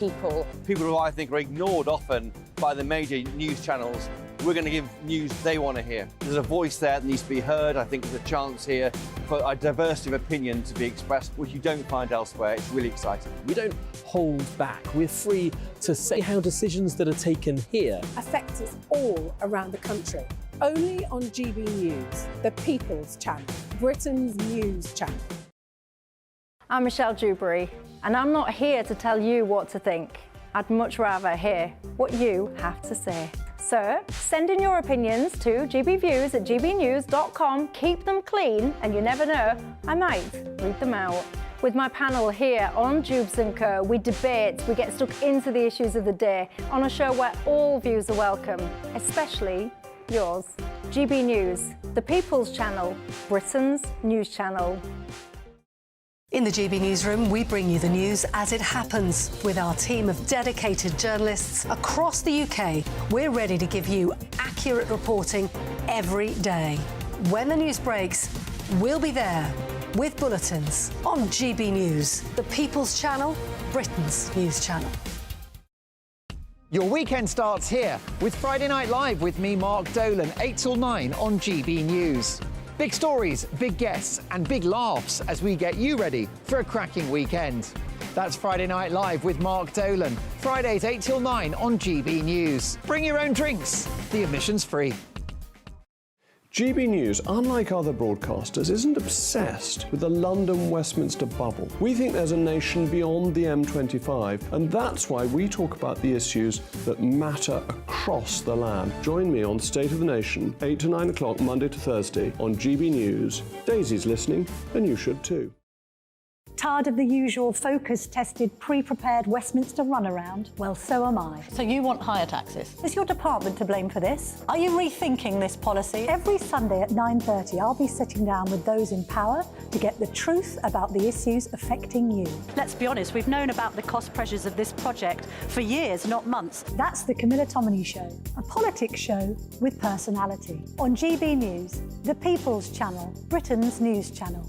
people. People who I think are ignored often by the major news channels. We're going to give news they want to hear. There's a voice there that needs to be heard. I think there's a chance here for a diversity of opinion to be expressed, which you don't find elsewhere. It's really exciting. We don't hold back. We're free to say how decisions that are taken here Affect us all around the country. Only on GB News, the People's Channel, Britain's news channel. I'm Michelle Dewberry, and I'm not here to tell you what to think. I'd much rather hear what you have to say. So send in your opinions to gbviews@gbnews.com. Keep them clean, and you never know, I might read them out. With my panel here on Dewbs & Co, we debate, we get stuck into the issues of the day on a show where all views are welcome, especially yours. GB News, the People's Channel, Britain's news channel. In the GB Newsroom, we bring you the news as it happens. With our team of dedicated journalists across the UK, we're ready to give you accurate reporting every day. When the news breaks, we'll be there with bulletins on GB News, the People's Channel, Britain's news channel. Your weekend starts here with Friday Night Live with me, Mark Dolan, 8 till 9 on GB News. Big stories, big guests and big laughs as we get you ready for a cracking weekend. That's Friday Night Live with Mark Dolan. Fridays 8 till 9 on GB News. Bring your own drinks. The admission's free. GB News, unlike other broadcasters, isn't obsessed with the London-Westminster bubble. We think there's a nation beyond the M25, and that's why we talk about the issues that matter across the land. Join me on State of the Nation, 8 to 9 o'clock, Monday to Thursday on GB News. Daisy's listening, and you should too. Tired of the usual focus-tested, pre-prepared Westminster runaround? Well, so am I. So you want higher taxes? Is your department to blame for this? Are you rethinking this policy? Every Sunday at 9:30, I'll be sitting down with those in power to get the truth about the issues affecting you. Let's be honest, we've known about the cost pressures of this project for years, not months. That's the Camilla Tominey Show, a politics show with personality. On GB News, the People's Channel, Britain's news channel.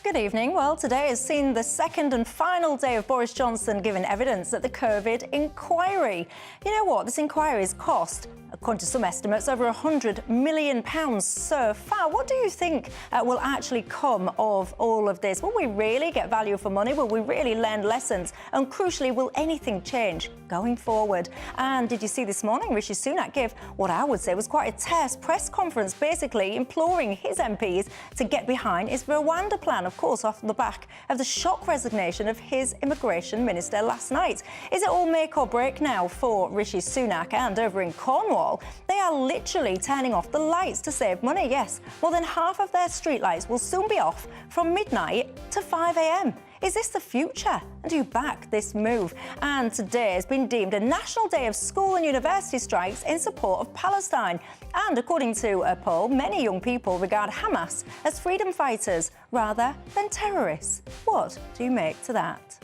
Good evening. Well, today has seen the second and final day of Boris Johnson giving evidence at the COVID inquiry. You know what? This inquiry has cost, according to some estimates, over £100 million so far. What do you think will actually come of all of this? Will we really get value for money? Will we really learn lessons? And crucially, will anything change going forward? And did you see this morning Rishi Sunak give what I would say was quite a terse press conference, basically imploring his MPs to get behind his Rwanda plan, of course, off the back of the shock resignation of his immigration minister last night. Is it all make or break now for Rishi Sunak? And over in Cornwall, they are literally turning off the lights to save money. Yes, more than half of their streetlights will soon be off from midnight to 5 a.m. Is this the future? And do you back this move? And today has been deemed a national day of school and university strikes in support of Palestine. And according to a poll, many young people regard Hamas as freedom fighters rather than terrorists. What do you make to that?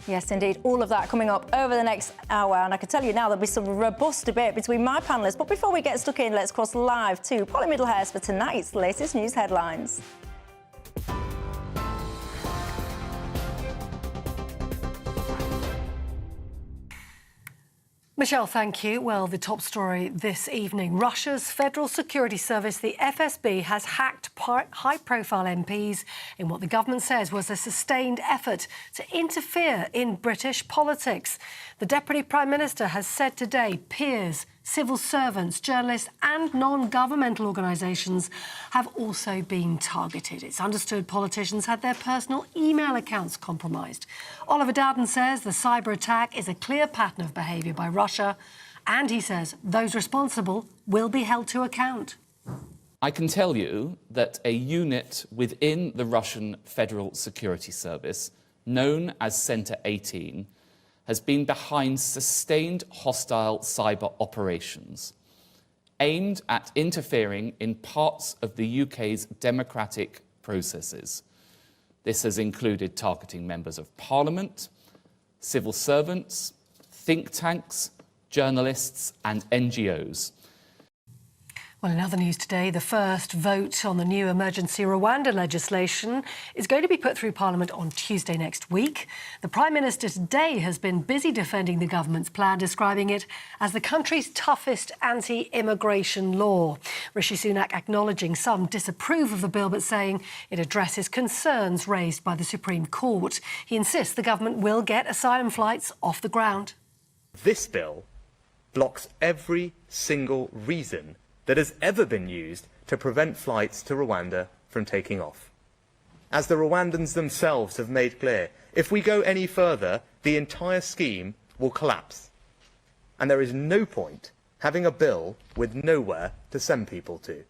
Yes, indeed. All of that coming up over the next hour. And I can tell you now there'll be some robust debate between my panellists. But before we get stuck in, let's cross live to Polly Middlehurst for tonight's latest news headlines. Michelle, thank you. Well, the top story this evening. Russia's Federal Security Service, the FSB, has hacked high-profile MPs in what the government says was a sustained effort to interfere in British politics. The Deputy Prime Minister has said today peers, civil servants, journalists and non-governmental organisations have also been targeted. It's understood politicians had their personal email accounts compromised. Oliver Dowden says the cyber attack is a clear pattern of behaviour by Russia, and he says those responsible will be held to account. I can tell you that a unit within the Russian Federal Security Service, known as Centre 18, has been behind sustained hostile cyber operations aimed at interfering in parts of the UK's democratic processes. This has included targeting members of Parliament, civil servants, think tanks, journalists and NGOs. Well, in other news today, the first vote on the new emergency Rwanda legislation is going to be put through Parliament on Tuesday next week. The Prime Minister today has been busy defending the government's plan, describing it as the country's toughest anti-immigration law. Rishi Sunak acknowledging some disapprove of the bill, but saying it addresses concerns raised by the Supreme Court. He insists the government will get asylum flights off the ground. This bill blocks every single reason that has ever been used to prevent flights to Rwanda from taking off. As the Rwandans themselves have made clear, if we go any further, the entire scheme will collapse. And there is no point having a bill with nowhere to send people to.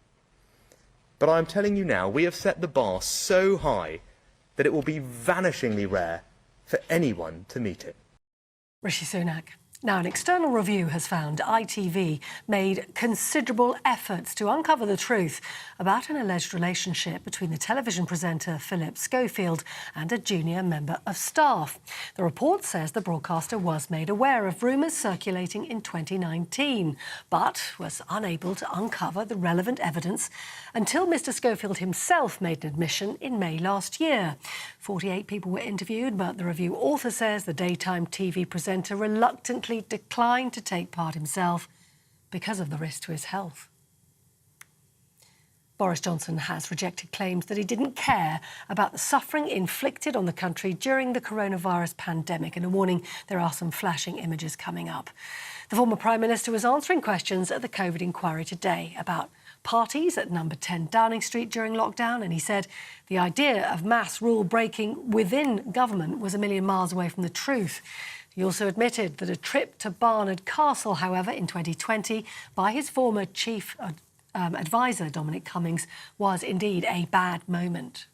But I'm telling you now, we have set the bar so high that it will be vanishingly rare for anyone to meet it. Rishi Sunak. Now, an external review has found ITV made considerable efforts to uncover the truth about an alleged relationship between the television presenter Philip Schofield and a junior member of staff. The report says the broadcaster was made aware of rumours circulating in 2019, but was unable to uncover the relevant evidence until Mr Schofield himself made an admission in May last year. 48 people were interviewed, but the review author says the daytime TV presenter reluctantly declined to take part himself because of the risk to his health. Boris Johnson has rejected claims that he didn't care about the suffering inflicted on the country during the coronavirus pandemic, and a warning there are some flashing images coming up. The former Prime Minister was answering questions at the COVID inquiry today about parties at number 10 Downing Street during lockdown, and he said the idea of mass rule breaking within government was a million miles away from the truth. He also admitted that a trip to Barnard Castle, however, in 2020 by his former chief advisor, Dominic Cummings, was indeed a bad moment.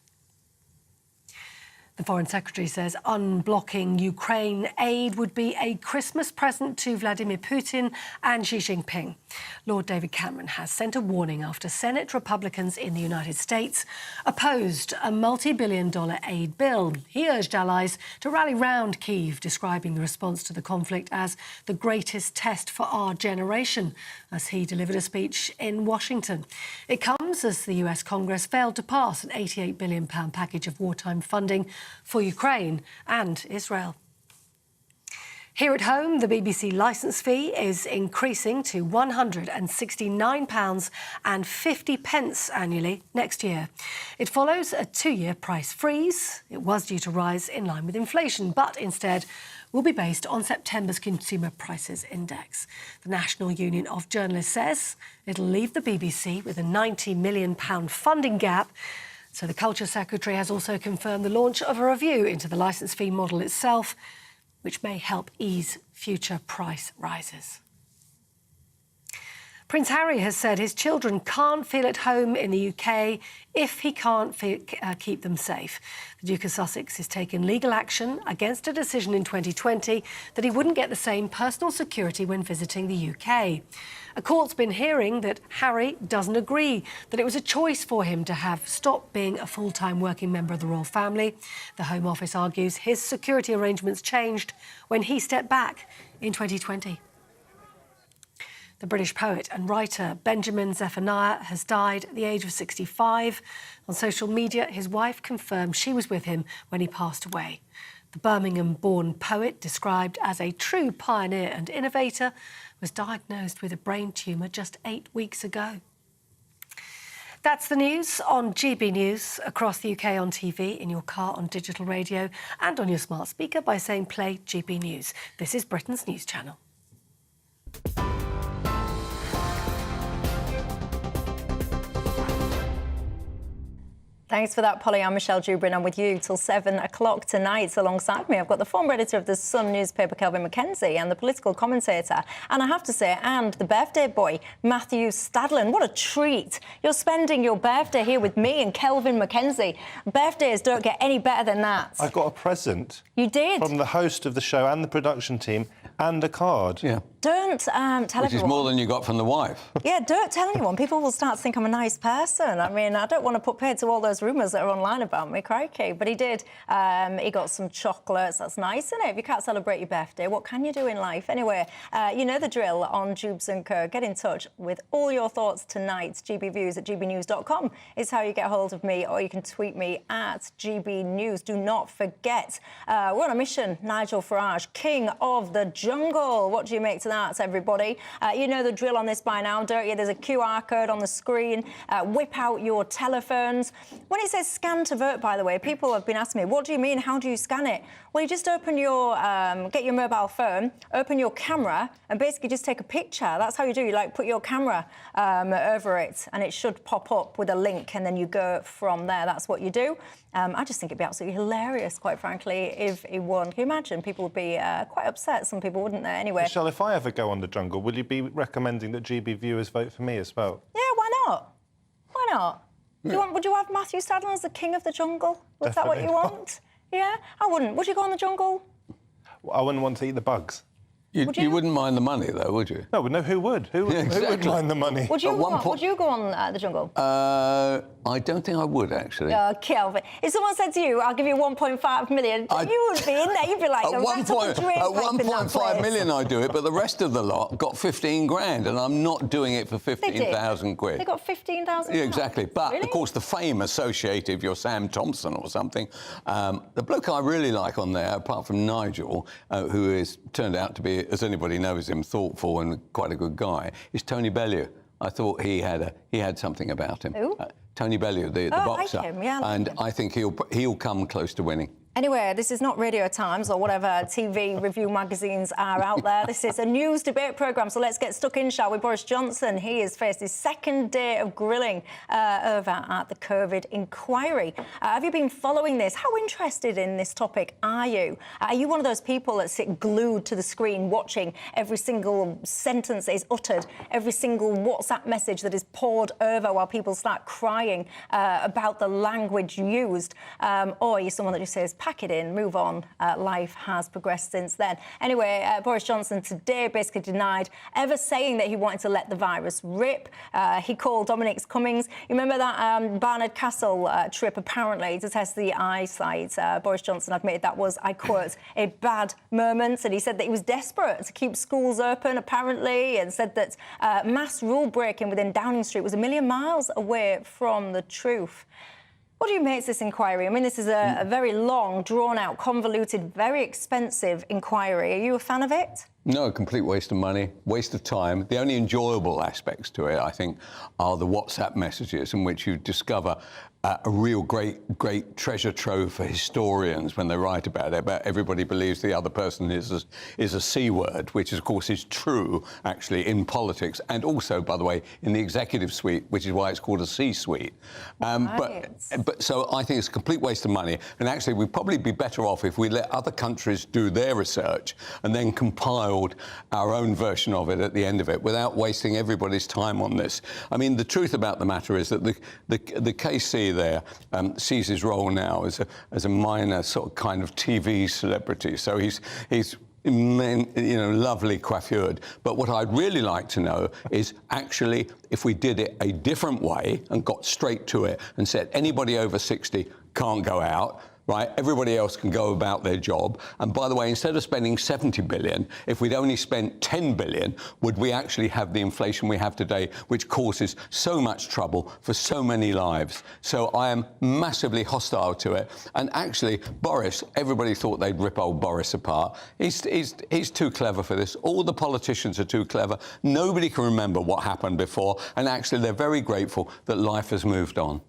The Foreign Secretary says unblocking Ukraine aid would be a Christmas present to Vladimir Putin and Xi Jinping. Lord David Cameron has sent a warning after Senate Republicans in the United States opposed a multi-billion-dollar aid bill. He urged allies to rally round Kyiv, describing the response to the conflict as the greatest test for our generation, as he delivered a speech in Washington. It comes as the US Congress failed to pass an £88 billion package of wartime funding for Ukraine and Israel. Here at home, the BBC licence fee is increasing to £169.50 annually next year. It follows a 2-year price freeze. It was due to rise in line with inflation, but instead will be based on September's Consumer Prices Index. The National Union of Journalists says it'll leave the BBC with a £90 million funding gap. So the Culture Secretary has also confirmed the launch of a review into the licence fee model itself, which may help ease future price rises. Prince Harry has said his children can't feel at home in the UK if he can't keep them safe. The Duke of Sussex has taken legal action against a decision in 2020 that he wouldn't get the same personal security when visiting the UK. A court's been hearing that Harry doesn't agree, that it was a choice for him to have stopped being a full-time working member of the royal family. The Home Office argues his security arrangements changed when he stepped back in 2020. The British poet and writer Benjamin Zephaniah has died at the age of 65. On social media, his wife confirmed she was with him when he passed away. The Birmingham-born poet, described as a true pioneer and innovator, was diagnosed with a brain tumour just 8 weeks ago. That's the news on GB News, across the UK on TV, in your car on digital radio and on your smart speaker by saying play GB News. This is Britain's news channel. Thanks for that, Polly. I'm Michelle Dewberry, and I'm with you till 7 o'clock tonight. Alongside me, I've got the former editor of the Sun newspaper, Kelvin Mackenzie, and the political commentator, and I have to say, and the birthday boy, Matthew Stadlin. What a treat. You're spending your birthday here with me and Kelvin Mackenzie. Birthdays don't get any better than that. I got a present. You did? From the host of the show and the production team and a card. Yeah. Don't tell everyone. Which is more than you got from the wife. Yeah, don't tell anyone. People will start to think I'm a nice person. I mean, I don't want to put paid to all those rumours that are online about me, crikey. But he did. He got some chocolates. That's nice, isn't it? If you can't celebrate your birthday, what can you do in life? Anyway, you know the drill on Dewbs & Co. Get in touch with all your thoughts tonight. gbviews@gbnews.com is how you get hold of me, or you can tweet me at GBNews. Do not forget, we're on a mission. Nigel Farage, king of the jungle. What do you make to that, everybody? You know the drill on this by now, don't you? There's a QR code on the screen. Whip out your telephones. When it says scan to vote, by the way, people have been asking me, what do you mean? How do you scan it? Well, you just open your, get your mobile phone, open your camera, and basically just take a picture. That's how you do. You like put your camera over it, and it should pop up with a link, and then you go from there. That's what you do. I just think it'd be absolutely hilarious, quite frankly, if he won. Can you imagine? People would be quite upset. Some people wouldn't they? Anyway. Michelle, if I ever go on the jungle, will you be recommending that GB viewers vote for me as well? Yeah, why not? Why not? Yeah. Would you have Matthew Stadler as the king of the jungle? Was that what Definitely you not. want? Yeah, I wouldn't. Would you go on the jungle? I wouldn't want to eat the bugs. You wouldn't mind the money, though, would you? No, who would? Who would mind the money? Would you go on the jungle? I don't think I would, actually. Oh, Kelvin. If someone said to you, I'll give you 1.5 million, you would be in there. You'd be like, At 1.5 million I do it, but the rest of the lot got 15 grand, and I'm not doing it for 15,000 quid. They got 15,000? Yeah, exactly. But, of course, the fame associated, if you're Sam Thompson or something, the bloke I really like on there, apart from Nigel, who has turned out to be, as anybody knows him, thoughtful and quite a good guy, is Tony Bellew. I thought he had something about him. Who? Tony Bellew, the boxer. I like him, yeah. And I think he'll come close to winning. Anyway, this is not Radio Times or whatever TV review magazines are out there. This is a news debate programme, so let's get stuck in, shall we? Boris Johnson, he has faced his second day of grilling over at the COVID inquiry. Have you been following this? How interested in this topic are you? Are you one of those people that sit glued to the screen watching every single sentence that is uttered, every single WhatsApp message that is poured over while people start crying about the language used? Or are you someone that just says, pack it in, move on. Life has progressed since then. Anyway, Boris Johnson today basically denied ever saying that he wanted to let the virus rip. He called Dominic Cummings. You remember that Barnard Castle trip, apparently, to test the eyesight? Boris Johnson admitted that was, I quote, a bad moment. And he said that he was desperate to keep schools open, apparently, and said that mass rule breaking within Downing Street was a million miles away from the truth. What do you make of this inquiry? I mean, this is a very long, drawn-out, convoluted, very expensive inquiry. Are you a fan of it? No, a complete waste of money, waste of time. The only enjoyable aspects to it, I think, are the WhatsApp messages in which you discover a real great treasure trove for historians when they write about it. But everybody believes the other person is a C word, which of course is true actually in politics and also, by the way, in the executive suite, which is why it's called a C-suite. But so I think it's a complete waste of money. And actually, we'd probably be better off if we let other countries do their research and then compiled our own version of it at the end of it without wasting everybody's time on this. I mean, the truth about the matter is that the KC there sees his role now as a minor sort of kind of TV celebrity. So he's lovely coiffured. But what I'd really like to know is actually if we did it a different way and got straight to it and said anybody over 60 can't go out, right? Everybody else can go about their job. And by the way, instead of spending 70 billion, if we'd only spent 10 billion, would we actually have the inflation we have today, which causes so much trouble for so many lives? So I am massively hostile to it. And actually, Boris, everybody thought they'd rip old Boris apart. He's too clever for this. All the politicians are too clever. Nobody can remember what happened before. And actually, they're very grateful that life has moved on.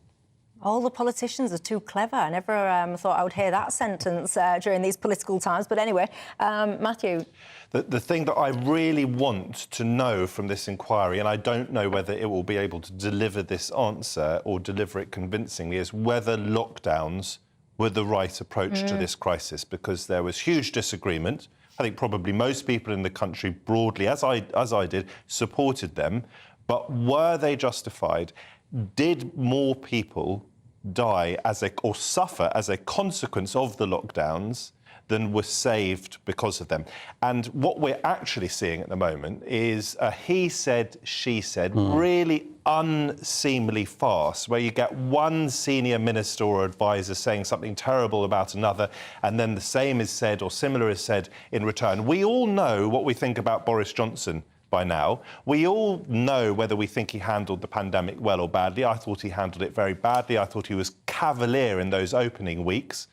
All the politicians are too clever. I never thought I would hear that sentence during these political times. But anyway, Matthew. The thing that I really want to know from this inquiry, and I don't know whether it will be able to deliver this answer or deliver it convincingly, is whether lockdowns were the right approach to this crisis, because there was huge disagreement. I think probably most people in the country broadly, as I did, supported them. But were they justified? Did more people die or suffer as a consequence of the lockdowns than were saved because of them. And what we're actually seeing at the moment is a he said, she said, really unseemly farce, where you get one senior minister or advisor saying something terrible about another, and then the same is said or similar is said in return. We all know what we think about Boris Johnson by now. We all know whether we think he handled the pandemic well or badly. I thought he handled it very badly. I thought he was cavalier in those opening weeks.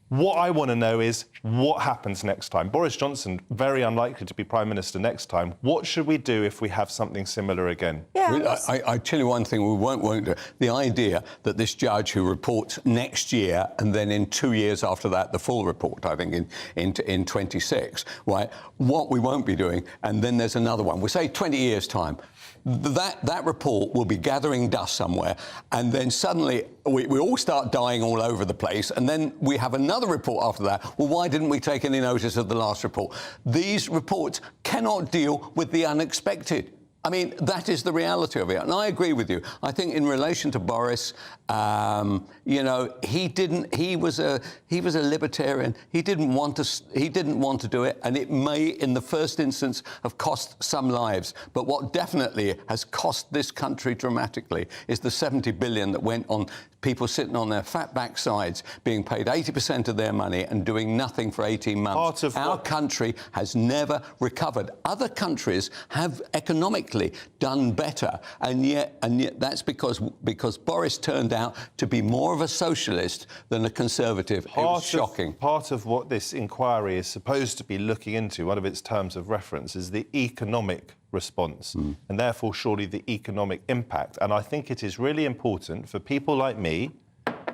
What I want to know is what happens next time. Boris Johnson, very unlikely to be Prime Minister next time. What should we do if we have something similar again? Yeah, I tell you one thing we won't do. The idea that this judge who reports next year and then in 2 years after that, the full report, I think, in 26, right, what we won't be doing, and then there's another one. We'll say 20 years' time. That report will be gathering dust somewhere, and then suddenly we all start dying all over the place, and then we have another report after that. Well, why didn't we take any notice of the last report? These reports cannot deal with the unexpected. I mean, that is the reality of it. And I agree with you. I think in relation to Boris, you know, he was a libertarian. He didn't want to do it, and it may, in the first instance, have cost some lives. But what definitely has cost this country dramatically is the 70 billion that went on people sitting on their fat backsides, being paid 80% of their money and doing nothing for 18 months. Our country has never recovered. Other countries have economically done better, and yet that's because Boris turned out to be more of a socialist than a conservative. It was shocking. Part of what this inquiry is supposed to be looking into, one of its terms of reference, is the economic response, and therefore surely the economic impact. And I think it is really important for people like me,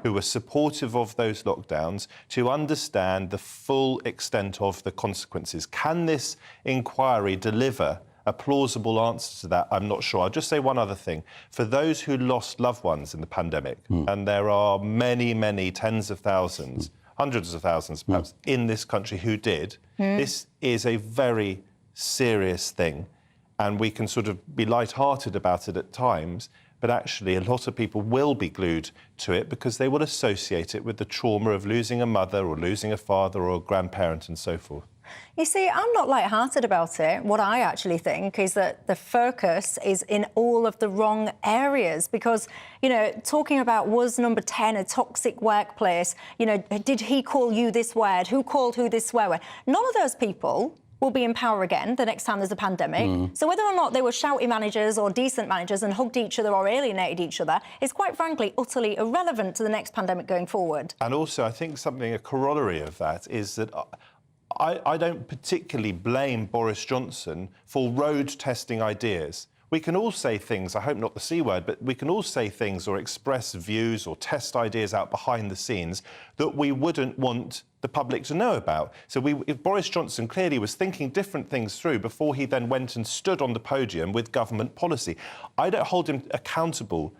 who are supportive of those lockdowns, to understand the full extent of the consequences. Can this inquiry deliver a plausible answer to that? I'm not sure. I'll just say one other thing. For those who lost loved ones in the pandemic, and there are many, many tens of thousands, hundreds of thousands perhaps, in this country who did, this is a very serious thing. And we can sort of be light-hearted about it at times, but actually a lot of people will be glued to it because they will associate it with the trauma of losing a mother or losing a father or a grandparent and so forth. You see, I'm not light-hearted about it. What I actually think is that the focus is in all of the wrong areas because, you know, talking about was number 10 a toxic workplace, you know, did he call you this word? Who called who this swear word? None of those people will be in power again the next time there's a pandemic. So whether or not they were shouty managers or decent managers and hugged each other or alienated each other is quite frankly utterly irrelevant to the next pandemic going forward. And also I think a corollary of that is that I don't particularly blame Boris Johnson for road testing ideas. We can all say things, I hope not the C word, but we can all say things or express views or test ideas out behind the scenes that we wouldn't want the public to know about. So if Boris Johnson clearly was thinking different things through before he then went and stood on the podium with government policy. I don't hold him accountable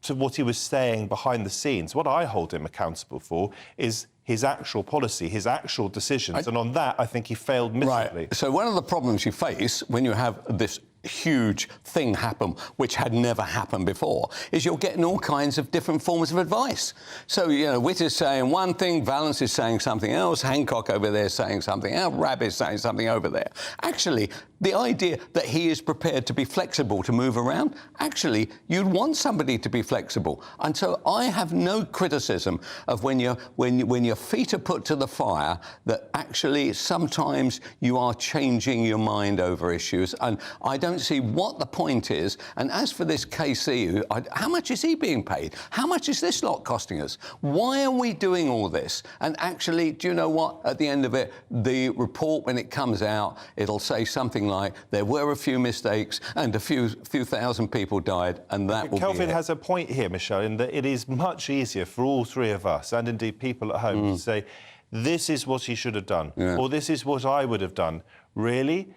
to what he was saying behind the scenes. What I hold him accountable for is his actual policy, his actual decisions, and on that I think he failed miserably. Right. So one of the problems you face when you have this huge thing happen, which had never happened before, is you're getting all kinds of different forms of advice. So, you know, Witt is saying one thing, Valence is saying something else, Hancock over there saying something else, Rabb is saying something over there. Actually, the idea that he is prepared to be flexible, to move around, actually, you'd want somebody to be flexible. And so I have no criticism of when your feet are put to the fire, that actually sometimes you are changing your mind over issues. And I don't see what the point is. And as for this KC, how much is he being paid? How much is this lot costing us? Why are we doing all this? And actually, do you know what? At the end of it, the report, when it comes out, it'll say something like, there were a few mistakes and a few thousand people died, and that will Kelvin be it. has a point here, Michelle, in that it is much easier for all three of us, and indeed people at home, to say, this is what he should have done, or this is what I would have done. Really?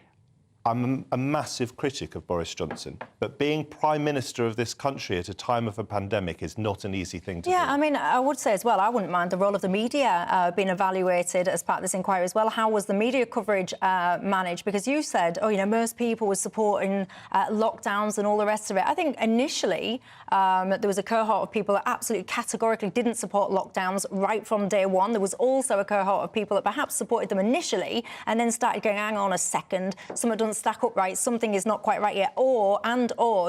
I'm a massive critic of Boris Johnson, but being Prime Minister of this country at a time of a pandemic is not an easy thing to do. Yeah, I mean, I would say as well, I wouldn't mind the role of the media being evaluated as part of this inquiry as well. How was the media coverage managed? Because you said, oh, you know, most people were supporting lockdowns and all the rest of it. I think initially there was a cohort of people that absolutely categorically didn't support lockdowns right from day one. There was also a cohort of people that perhaps supported them initially and then started going, hang on a second, something doesn't stack up right, something is not quite right yet, or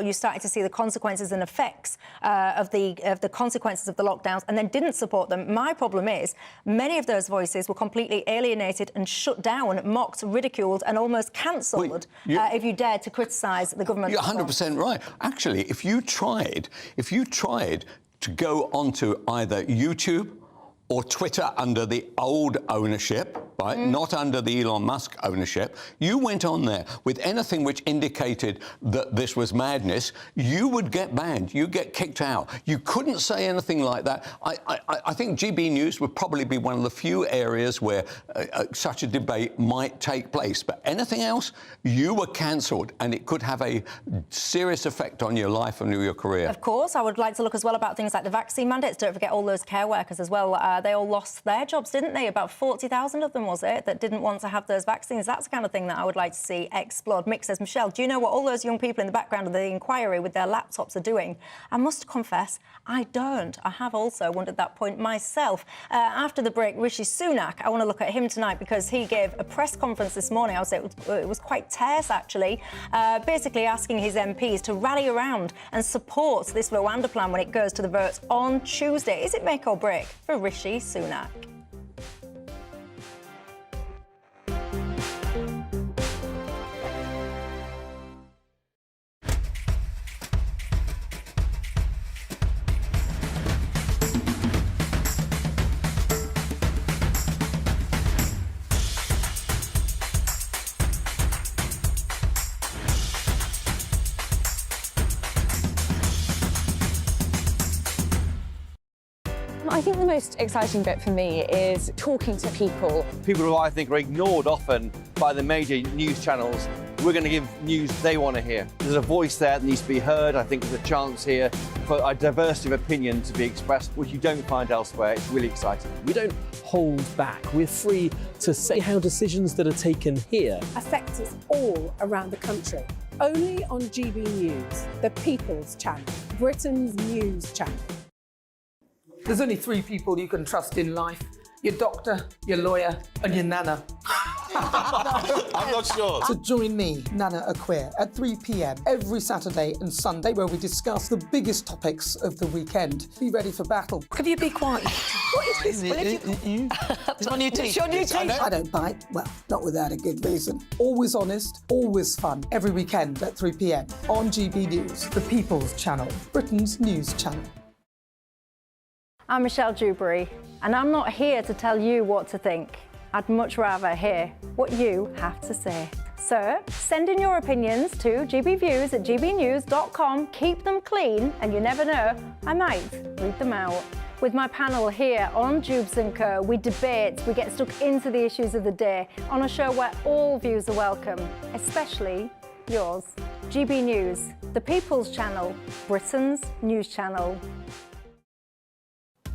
you started to see the consequences and effects of the consequences of the lockdowns and then didn't support them. My problem is many of those voices were completely alienated and shut down, mocked, ridiculed and almost cancelled if you dared to criticise the government. You're 100% right. Actually, if you tried to go onto either YouTube or Twitter under the old ownership, right, not under the Elon Musk ownership, you went on there with anything which indicated that this was madness, you would get banned, you'd get kicked out. You couldn't say anything like that. I think GB News would probably be one of the few areas where such a debate might take place. But anything else, you were cancelled, and it could have a serious effect on your life and your career. Of course, I would like to look as well about things like the vaccine mandates. Don't forget all those care workers as well. They all lost their jobs, didn't they? About 40,000 of them, was it, that didn't want to have those vaccines? That's the kind of thing that I would like to see explored. Mick says, Michelle, do you know what all those young people in the background of the inquiry with their laptops are doing? I must confess, I don't. I have also wondered that point myself. After the break, Rishi Sunak, I want to look at him tonight because he gave a press conference this morning. I would say it was quite terse, actually, basically asking his MPs to rally around and support this Rwanda plan when it goes to the vote on Tuesday. Is it make or break for Rishi Sunak? I think the most exciting bit for me is talking to people. People who I think are ignored often by the major news channels. We're going to give news they want to hear. There's a voice there that needs to be heard. I think there's a chance here for a diversity of opinion to be expressed, which you don't find elsewhere. It's really exciting. We don't hold back. We're free to say how decisions that are taken here affect us all around the country. Only on GB News, the People's Channel, Britain's news channel. There's only three people you can trust in life: your doctor, your lawyer, and your nana. I'm not sure. So join me, Nana Aquia, at 3 p.m. every Saturday and Sunday, where we discuss the biggest topics of the weekend. Be ready for battle. Could you be quiet? What is this? It's my new teeth. It's your new teeth. I don't bite. Well, not without a good reason. Always honest, always fun. Every weekend at 3 p.m. on GB News, the People's Channel, Britain's news channel. I'm Michelle Dewberry, and I'm not here to tell you what to think. I'd much rather hear what you have to say. So send in your opinions to gbviews@gbnews.com. Keep them clean, and you never know, I might read them out. With my panel here on Dewbs & Co, we debate, we get stuck into the issues of the day on a show where all views are welcome, especially yours. GB News, the People's Channel, Britain's news channel.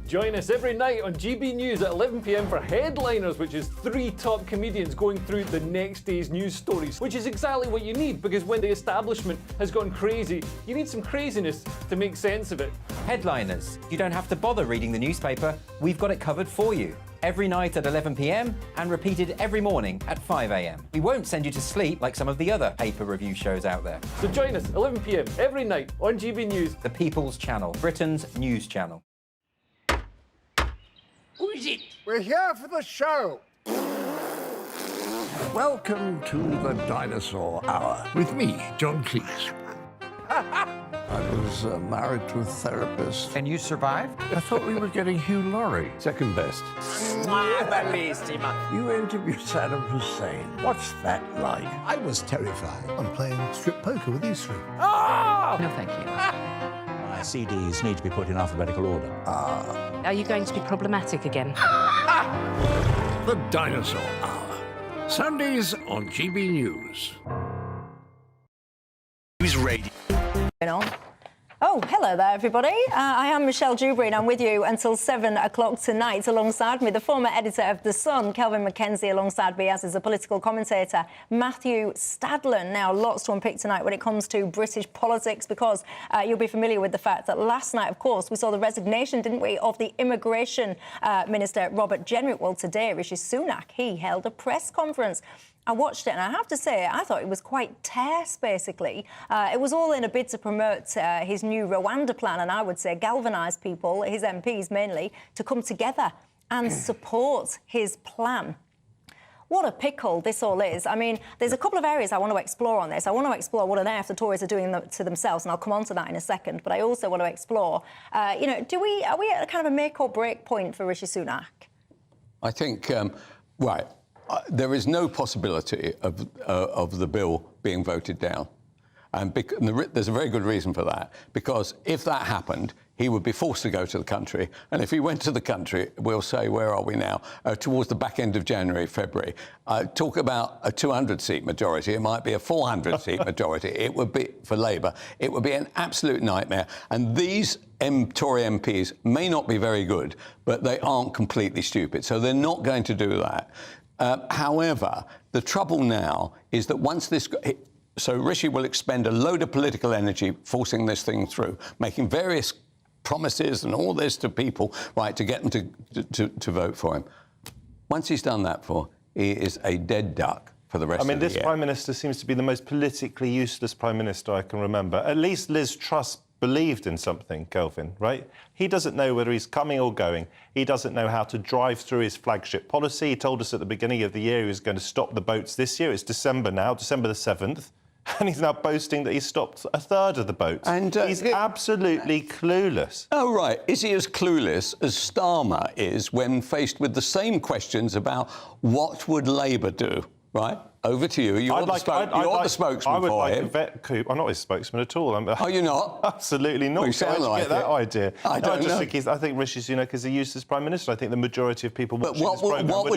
Join us every night on GB News at 11 p.m. for Headliners, which is 3 top comedians going through the next day's news stories, which is exactly what you need, because when the establishment has gone crazy, you need some craziness to make sense of it. Headliners. You don't have to bother reading the newspaper. We've got it covered for you. Every night at 11 p.m. and repeated every morning at 5 a.m. We won't send you to sleep like some of the other paper review shows out there. So join us 11 p.m. every night on GB News, the People's Channel, Britain's news channel. Who is it? We're here for the show. Welcome to the Dinosaur Hour with me, John Cleese. I was married to a therapist. And you survived? I thought we were getting Hugh Laurie. Second best. You interviewed Saddam Hussein. What's that like? I was terrified. I'm playing strip poker with these three. Oh! No, thank you. My CDs need to be put in alphabetical order. Are you going to be problematic again? The Dinosaur Hour. Sundays on GB News. News Radio. Oh, hello there, everybody. I am Michelle Dewberry, and I'm with you until 7 o'clock tonight. Alongside me, the former editor of The Sun, Kelvin McKenzie, alongside me, as is a political commentator, Matthew Stadlen. Now, lots to unpick tonight when it comes to British politics, because you'll be familiar with the fact that last night, of course, we saw the resignation, didn't we, of the Immigration Minister, Robert Jenrick. Well, today, Rishi Sunak, he held a press conference. I watched it, and I have to say, I thought it was quite terse, basically. It was all in a bid to promote his new Rwanda plan, and I would say galvanise people, his MPs mainly, to come together and support his plan. What a pickle this all is. I mean, there's a couple of areas I want to explore on this. I want to explore what on earth the Tories are doing to themselves, and I'll come on to that in a second. But I also want to explore, are we at a kind of a make or break point for Rishi Sunak? I think, right. There is no possibility of the bill being voted down. And there's a very good reason for that, because if that happened, he would be forced to go to the country. And if he went to the country, we'll say, where are we now? Towards the back end of January, February. Talk about a 200-seat majority. It might be a 400-seat majority. It would be, for Labour, it would be an absolute nightmare. And these Tory MPs may not be very good, but they aren't completely stupid. So they're not going to do that. However, the trouble now is that once this... So Rishi will expend a load of political energy forcing this thing through, making various promises and all this to people, right, to get them to vote for him. Once he's done that he is a dead duck for the rest of the year. This Prime Minister seems to be the most politically useless Prime Minister I can remember. At least Liz Truss believed in something, Kelvin, right? He doesn't know whether he's coming or going. He doesn't know how to drive through his flagship policy. He told us at the beginning of the year he was going to stop the boats this year. It's December now, December the 7th. And he's now boasting that he stopped a third of the boats. And he's absolutely clueless. Oh, right. Is he as clueless as Starmer is when faced with the same questions about what would Labour do, right? Over to you. You're the spokesman for him. Vet Coop. I'm not his spokesman at all. Are you not? Absolutely not. Well, you sound like get that idea? I don't know. I think Rishi Sunak is a useless Prime Minister. I think the majority of people watching this programme what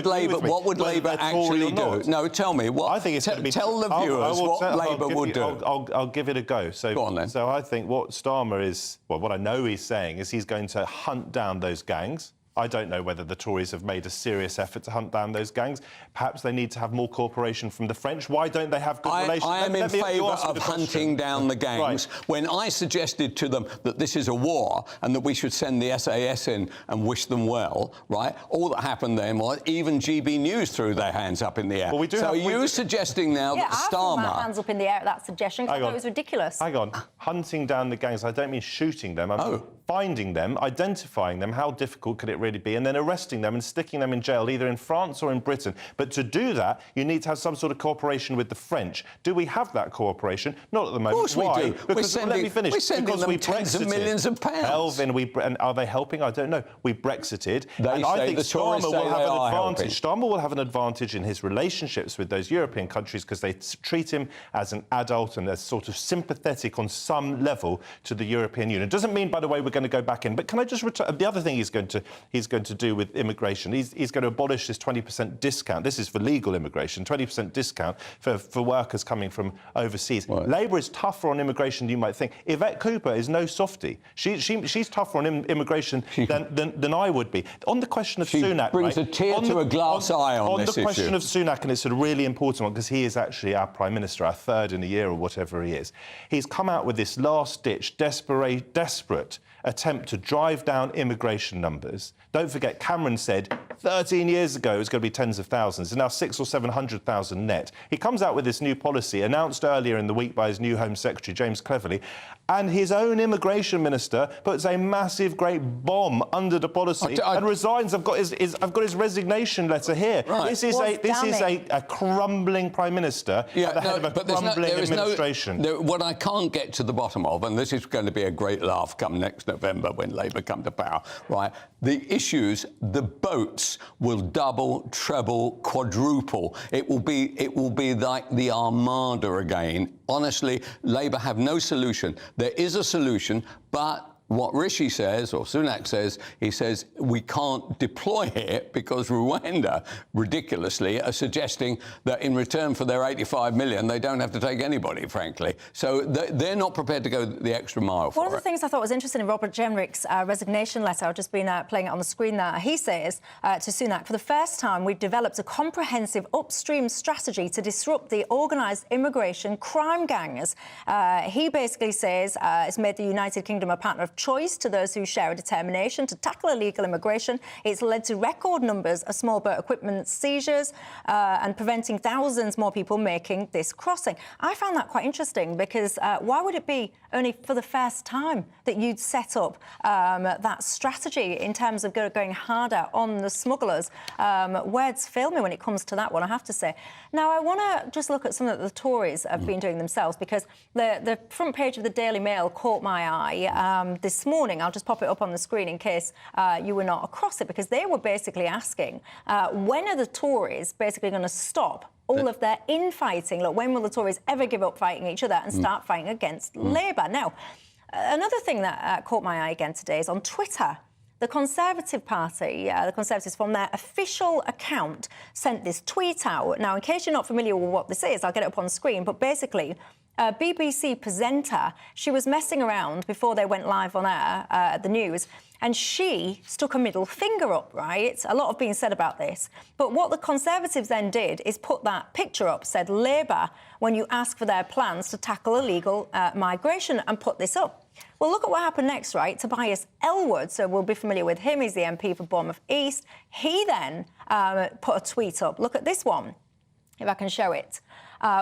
would Labour actually do? No, tell me. I think it's going to be... Tell the viewers what Labour would do. I'll give it a go. So, go on, then. So I think what Starmer is... Well, what I know he's saying is he's going to hunt down those gangs. I don't know whether the Tories have made a serious effort to hunt down those gangs. Perhaps they need to have more cooperation from the French. Why don't they have good relations? I am in favour of hunting down the gangs. Right. When I suggested to them that this is a war and that we should send the SAS in and wish them well, right, all that happened then was even GBNews threw their hands up in the air. Well, are you suggesting now that Starmer... I threw my hands up in the air at that suggestion because I thought it was ridiculous. Hang on. Hunting down the gangs, I don't mean shooting them. I mean finding them, identifying them, how difficult could it really be, and then arresting them and sticking them in jail, either in France or in Britain. But to do that, you need to have some sort of cooperation with the French. Do we have that cooperation? Not at the moment. Of course Why? we do. Because, let me finish. We're sending them tens of millions of pounds. Elvin, and are they helping? I don't know. We Brexited. And I think Starmer will have an advantage. Starmer will have an advantage in his relationships with those European countries because they treat him as an adult and as sort of sympathetic on some level to the European Union. Doesn't mean, by the way, we're going to go back in. But can I just return? The other thing he's going to do with immigration, he's going to abolish this 20% discount. This is for legal immigration, 20% discount for workers coming from overseas. Right. Labour is tougher on immigration than you might think. Yvette Cooper is no softie. She's tougher on immigration than I would be. On the question of Sunak, brings a tear to a glass eye on this issue. On the question of Sunak, and it's a really important one because he is actually our Prime Minister, our third in a year or whatever he is. He's come out with this last-ditch, desperate attempt to drive down immigration numbers. Don't forget, Cameron said 13 years ago it was going to be tens of thousands. It's now 600,000 or 700,000 net. He comes out with this new policy, announced earlier in the week by his new Home Secretary, James Cleverly, and his own immigration minister puts a massive, great bomb under the policy and resigns. I've got his resignation letter here. Right. This is a crumbling Prime Minister at the head of a crumbling administration. What I can't get to the bottom of, and this is going to be a great laugh come next November when Labour come to power, right? The issues, the boats will double, treble, quadruple. It will be like the Armada again. Honestly, Labour have no solution. There is a solution, but what Rishi says, or Sunak says, he says we can't deploy it because Rwanda, ridiculously, are suggesting that in return for their 85 million, they don't have to take anybody, frankly. So they're not prepared to go the extra mile for it. One of the things I thought was interesting in Robert Jenrick's resignation letter, I've just been playing it on the screen there, he says to Sunak, for the first time, we've developed a comprehensive upstream strategy to disrupt the organised immigration crime gangs. He basically says it's made the United Kingdom a partner of choice to those who share a determination to tackle illegal immigration. It's led to record numbers of small boat equipment seizures and preventing thousands more people making this crossing. I found that quite interesting because why would it be only for the first time that you'd set up that strategy in terms of going harder on the smugglers? Words fail me when it comes to that one, I have to say. Now, I want to just look at something that the Tories have been doing themselves, because the front page of the Daily Mail caught my eye this morning. I'll just pop it up on the screen in case you were not across it, because they were basically asking, when are the Tories basically going to stop all of their infighting? Look, when will the Tories ever give up fighting each other and start fighting against Labour? Now, another thing that caught my eye again today is on Twitter. The Conservative Party, the Conservatives, from their official account, sent this tweet out. Now, in case you're not familiar with what this is, I'll get it up on screen, but basically, a BBC presenter, she was messing around before they went live on air at the news, and she stuck a middle finger up, right? A lot have been said about this. But what the Conservatives then did is put that picture up, said Labour, when you ask for their plans to tackle illegal migration, and put this up. Well, look at what happened next, right? Tobias Ellwood, so we'll be familiar with him. He's the MP for Bournemouth East. He then put a tweet up. Look at this one, if I can show it,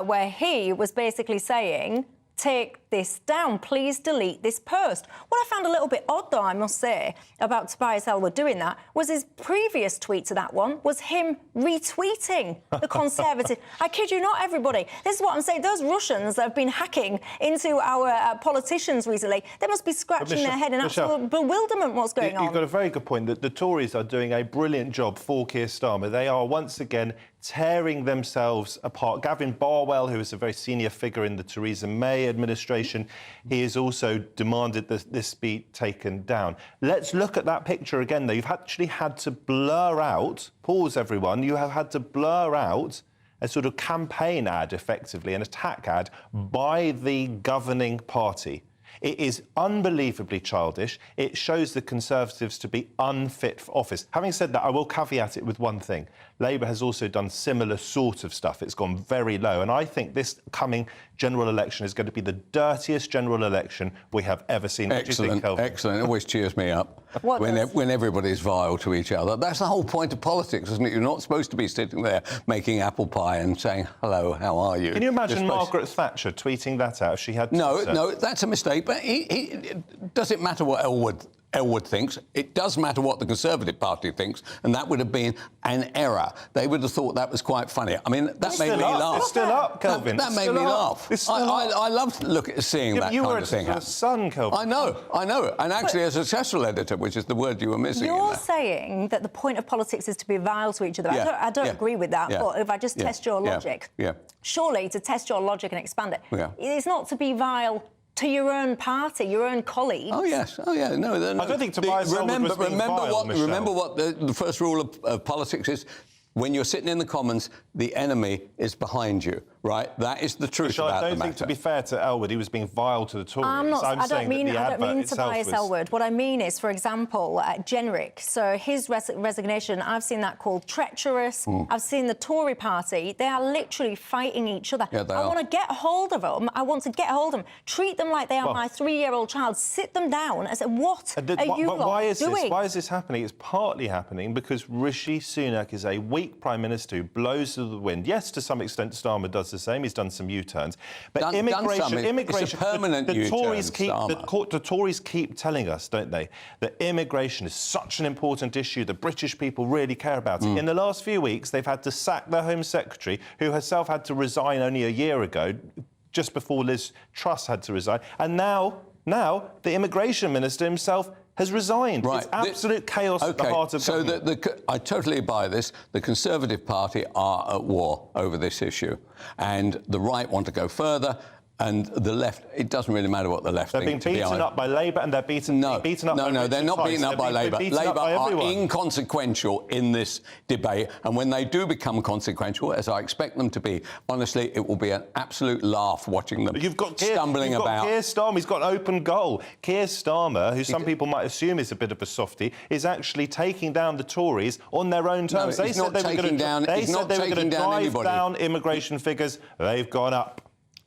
where he was basically saying, take this down, please delete this post. What I found a little bit odd, though, I must say, about Tobias Ellwood doing that was his previous tweet to that one was him retweeting the Conservative. I kid you not, everybody. This is what I'm saying. Those Russians that have been hacking into our politicians recently, they must be scratching their head in absolute bewilderment what's going on. You've got a very good point that the Tories are doing a brilliant job for Keir Starmer. They are once again tearing themselves apart. Gavin Barwell, who is a very senior figure in the Theresa May administration, he has also demanded that this be taken down. Let's look at that picture again, though. You've actually had to blur out, pause everyone, you have had to blur out a sort of campaign ad, effectively, an attack ad by the governing party. It is unbelievably childish. It shows the Conservatives to be unfit for office. Having said that, I will caveat it with one thing. Labour has also done similar sort of stuff. It's gone very low. And I think this coming general election is going to be the dirtiest general election we have ever seen. Excellent, excellent. It always cheers me up when everybody's vile to each other. That's the whole point of politics, isn't it? You're not supposed to be sitting there making apple pie and saying, hello, how are you? Can you imagine Margaret Thatcher tweeting that out if she had... No, that's a mistake. But does it matter what Ellwood thinks? It does matter what the Conservative Party thinks, and that would have been an error. They would have thought that was quite funny. I mean, that made me laugh. It's still up, Kelvin. That made me laugh. I love seeing that kind of thing happen. You were a son, Kelvin. I know. And actually, a successful editor, which is the word you were missing. You're saying that the point of politics is to be vile to each other. I don't agree with that, but if I just test your logic, surely to test your logic and expand it, it's not to be vile to your own party, your own colleagues. Oh, yes. Oh, yeah. No. I don't think Tobias Ellwood was being vile, Michelle. Remember what the first rule of politics is? When you're sitting in the Commons, the enemy is behind you, right? That is the truth about the matter. I don't think, to be fair to Ellwood, he was being vile to the Tories. I don't mean Tobias Ellwood. What I mean is, for example, Jenrick. So his resignation, I've seen that called treacherous. I've seen the Tory party. They are literally fighting each other. Yeah, I want to get hold of them. Treat them like they are my 3-year-old child. Sit them down and say, what are you doing? Why is this happening? It's partly happening because Rishi Sunak is a weak Prime Minister who blows to the wind. Yes, to some extent, Starmer does the same. He's done some U-turns. But immigration, it's a permanent the Tories keep telling us, don't they, that immigration is such an important issue. The British people really care about it. In the last few weeks, they've had to sack their Home Secretary, who herself had to resign only a year ago, just before Liz Truss had to resign. And now the Immigration Minister himself has resigned. Right. It's absolute chaos at the heart of government. I totally buy this. The Conservative Party are at war over this issue. And the right want to go further. And the left, it doesn't really matter what the left They're think. being beaten up by Labour and they're beaten up by No, they're not beaten up by Labour. Labour are inconsequential in this debate, and when they do become consequential, as I expect them to be, honestly, it will be an absolute laugh watching them stumbling about. Keir Starmer, he's got an open goal. Keir Starmer, who some people might assume is a bit of a softie, is actually taking down the Tories on their own terms. No, he's not taking down down immigration figures. They've gone up.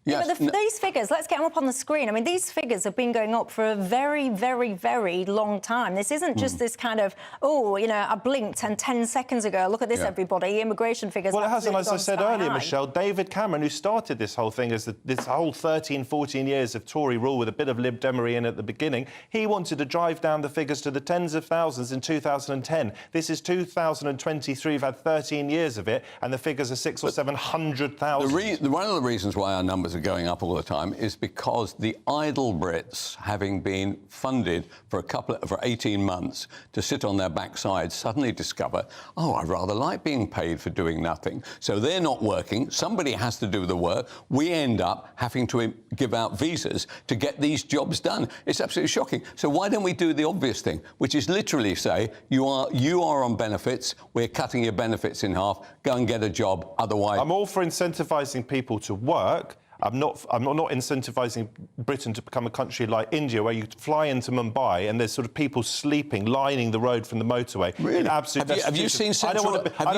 Yeah, but these figures, let's get them up on the screen. I mean, these figures have been going up for a very, very, very long time. This isn't just this kind of, oh, you know, I blinked and 10 seconds ago, look at this, everybody, immigration figures. Well, it hasn't, as I said earlier, Michelle, David Cameron, who started this whole thing as this whole 13, 14 years of Tory rule with a bit of Lib Demery in at the beginning, he wanted to drive down the figures to the tens of thousands in 2010. This is 2023, we've had 13 years of it, and the figures are 600,000 or 700,000. One of the reasons why our numbers are going up all the time is because the idle Brits, having been funded for 18 months to sit on their backside, suddenly discover, oh, I rather like being paid for doing nothing. So they're not working. Somebody has to do the work. We end up having to give out visas to get these jobs done. It's absolutely shocking. So why don't we do the obvious thing, which is literally say, you are on benefits, we're cutting your benefits in half, go and get a job, otherwise... I'm all for incentivising people to work. I'm not incentivising Britain to become a country like India, where you fly into Mumbai and there's sort of people sleeping, lining the road from the motorway. Really? Have you seen Central London? Have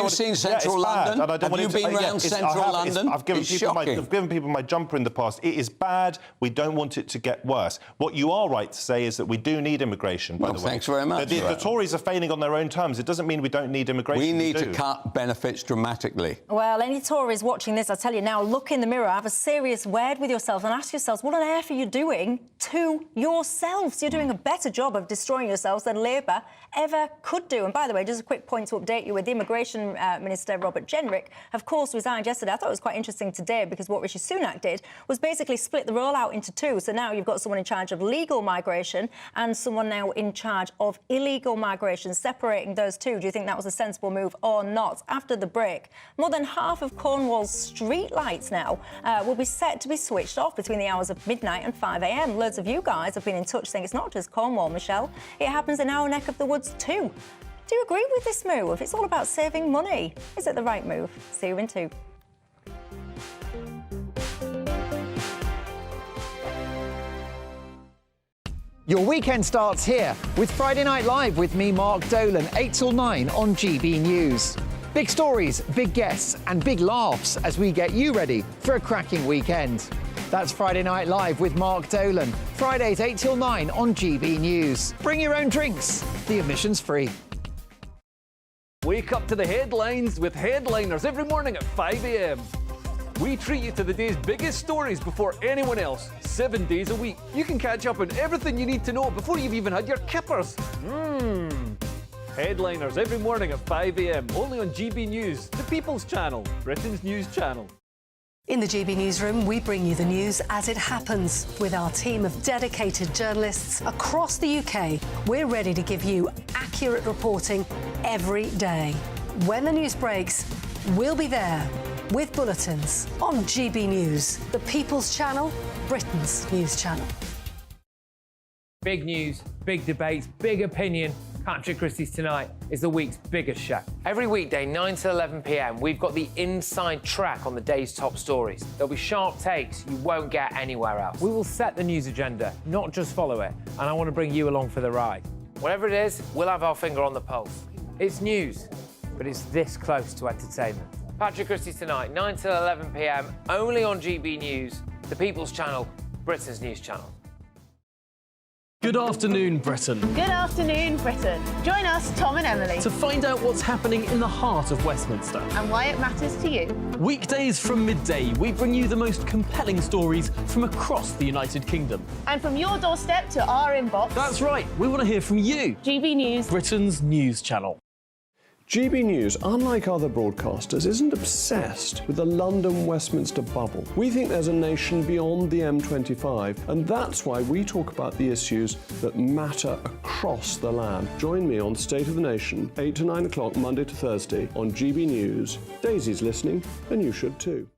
you been around Central London? I've given people my jumper in the past. It is bad. We don't want it to get worse. What you are right to say is that we do need immigration, by the way. Thanks very much. The Tories are failing on their own terms. It doesn't mean we don't need immigration. We need to cut benefits dramatically. Well, any Tories watching this, I tell you now, look in the mirror, have a serious word with yourselves and ask yourselves, what on earth are you doing to yourselves? You're doing a better job of destroying yourselves than Labour ever could do. And by the way, just a quick point to update you with the Immigration Minister, Robert Jenrick, of course, resigned yesterday. I thought it was quite interesting today because what Rishi Sunak did was basically split the rollout into two. So now you've got someone in charge of legal migration and someone now in charge of illegal migration, separating those two. Do you think that was a sensible move or not? After the break, more than half of Cornwall's street lights now will be set to be switched off between the hours of midnight and 5 a.m. Loads of you guys have been in touch saying it's not just Cornwall, Michelle. It happens in our neck of the woods too. Do you agree with this move? It's all about saving money. Is it the right move? See you in 2. Your weekend starts here with Friday Night Live with me, Mark Dolan, 8 till 9 on GB News. Big stories, big guests and big laughs as we get you ready for a cracking weekend. That's Friday Night Live with Mark Dolan. Fridays 8 till 9 on GB News. Bring your own drinks. The admission's free. Wake up to the headlines with Headliners every morning at 5 a.m. We treat you to the day's biggest stories before anyone else, 7 days a week. You can catch up on everything you need to know before you've even had your kippers. Headliners every morning at 5 a.m, only on GB News, the People's Channel, Britain's news channel. In the GB Newsroom, we bring you the news as it happens. With our team of dedicated journalists across the UK, we're ready to give you accurate reporting every day. When the news breaks, we'll be there with bulletins on GB News, the People's Channel, Britain's news channel. Big news, big debates, big opinion. Patrick Christie's Tonight is the week's biggest show. Every weekday, 9 to 11 p.m, we've got the inside track on the day's top stories. There'll be sharp takes you won't get anywhere else. We will set the news agenda, not just follow it, and I want to bring you along for the ride. Whatever it is, we'll have our finger on the pulse. It's news, but it's this close to entertainment. Patrick Christie's Tonight, 9 to 11 p.m, only on GB News, the People's Channel, Britain's news channel. Good afternoon, Britain. Good afternoon, Britain. Join us, Tom and Emily, To find out what's happening in the heart of Westminster. and why it matters to you. Weekdays from midday, we bring you the most compelling stories from across the United Kingdom. And from your doorstep to our inbox, That's right, we want to hear from you. GB News, Britain's news channel. GB News, unlike other broadcasters, isn't obsessed with the London-Westminster bubble. We think there's a nation beyond the M25, and that's why we talk about the issues that matter across the land. Join me on State of the Nation, 8 to 9 o'clock, Monday to Thursday, on GB News. Daisy's listening, and you should too.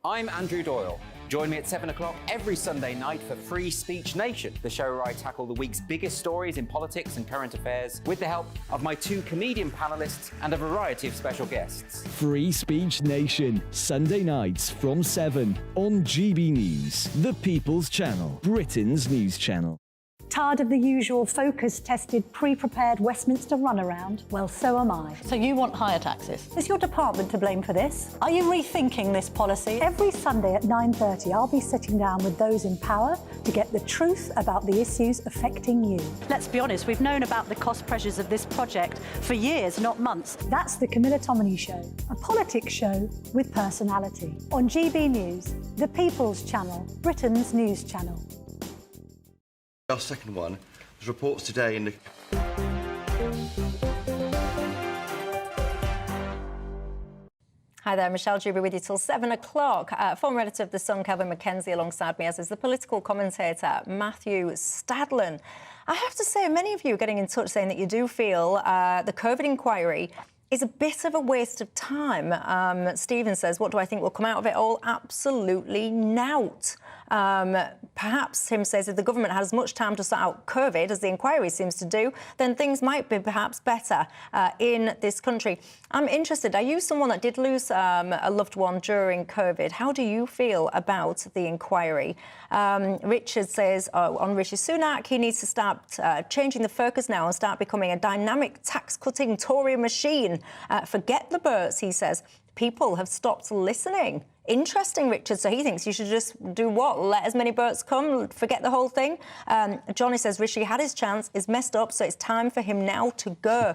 I'm Andrew Doyle. Join me at 7 o'clock every Sunday night for Free Speech Nation, the show where I tackle the week's biggest stories in politics and current affairs with the help of my 2 comedian panellists and a variety of special guests. Free Speech Nation, Sunday nights from 7 on GB News, the People's Channel, Britain's news channel. Tired of the usual focus-tested, pre-prepared Westminster runaround? Well, so am I. So you want higher taxes? Is your department to blame for this? Are you rethinking this policy? Every Sunday at 9:30, I'll be sitting down with those in power to get the truth about the issues affecting you. Let's be honest, we've known about the cost pressures of this project for years, not months. That's the Camilla Tominey Show, a politics show with personality. On GB News, the People's Channel, Britain's news channel. Our second one, there's reports today in the... Hi there, Michelle Dewberry with you till 7 o'clock. Former editor of The Sun, Kelvin Mackenzie, alongside me, as is the political commentator, Matthew Stadlen. I have to say, many of you are getting in touch saying that you do feel the COVID inquiry is a bit of a waste of time. Stephen says, what do I think will come out of it all? Absolutely nout. Perhaps Tim says if the government has as much time to sort out COVID as the inquiry seems to do, then things might be perhaps better in this country. I'm interested. Are you someone that did lose a loved one during COVID? How do you feel about the inquiry? Richard says on Rishi Sunak, he needs to start changing the focus now and start becoming a dynamic tax-cutting Tory machine. Forget the birds, he says. People have stopped listening. Interesting, Richard. So he thinks you should just do what? Let as many boats come, forget the whole thing? Johnny says Rishi had his chance, is messed up, so it's time for him now to go.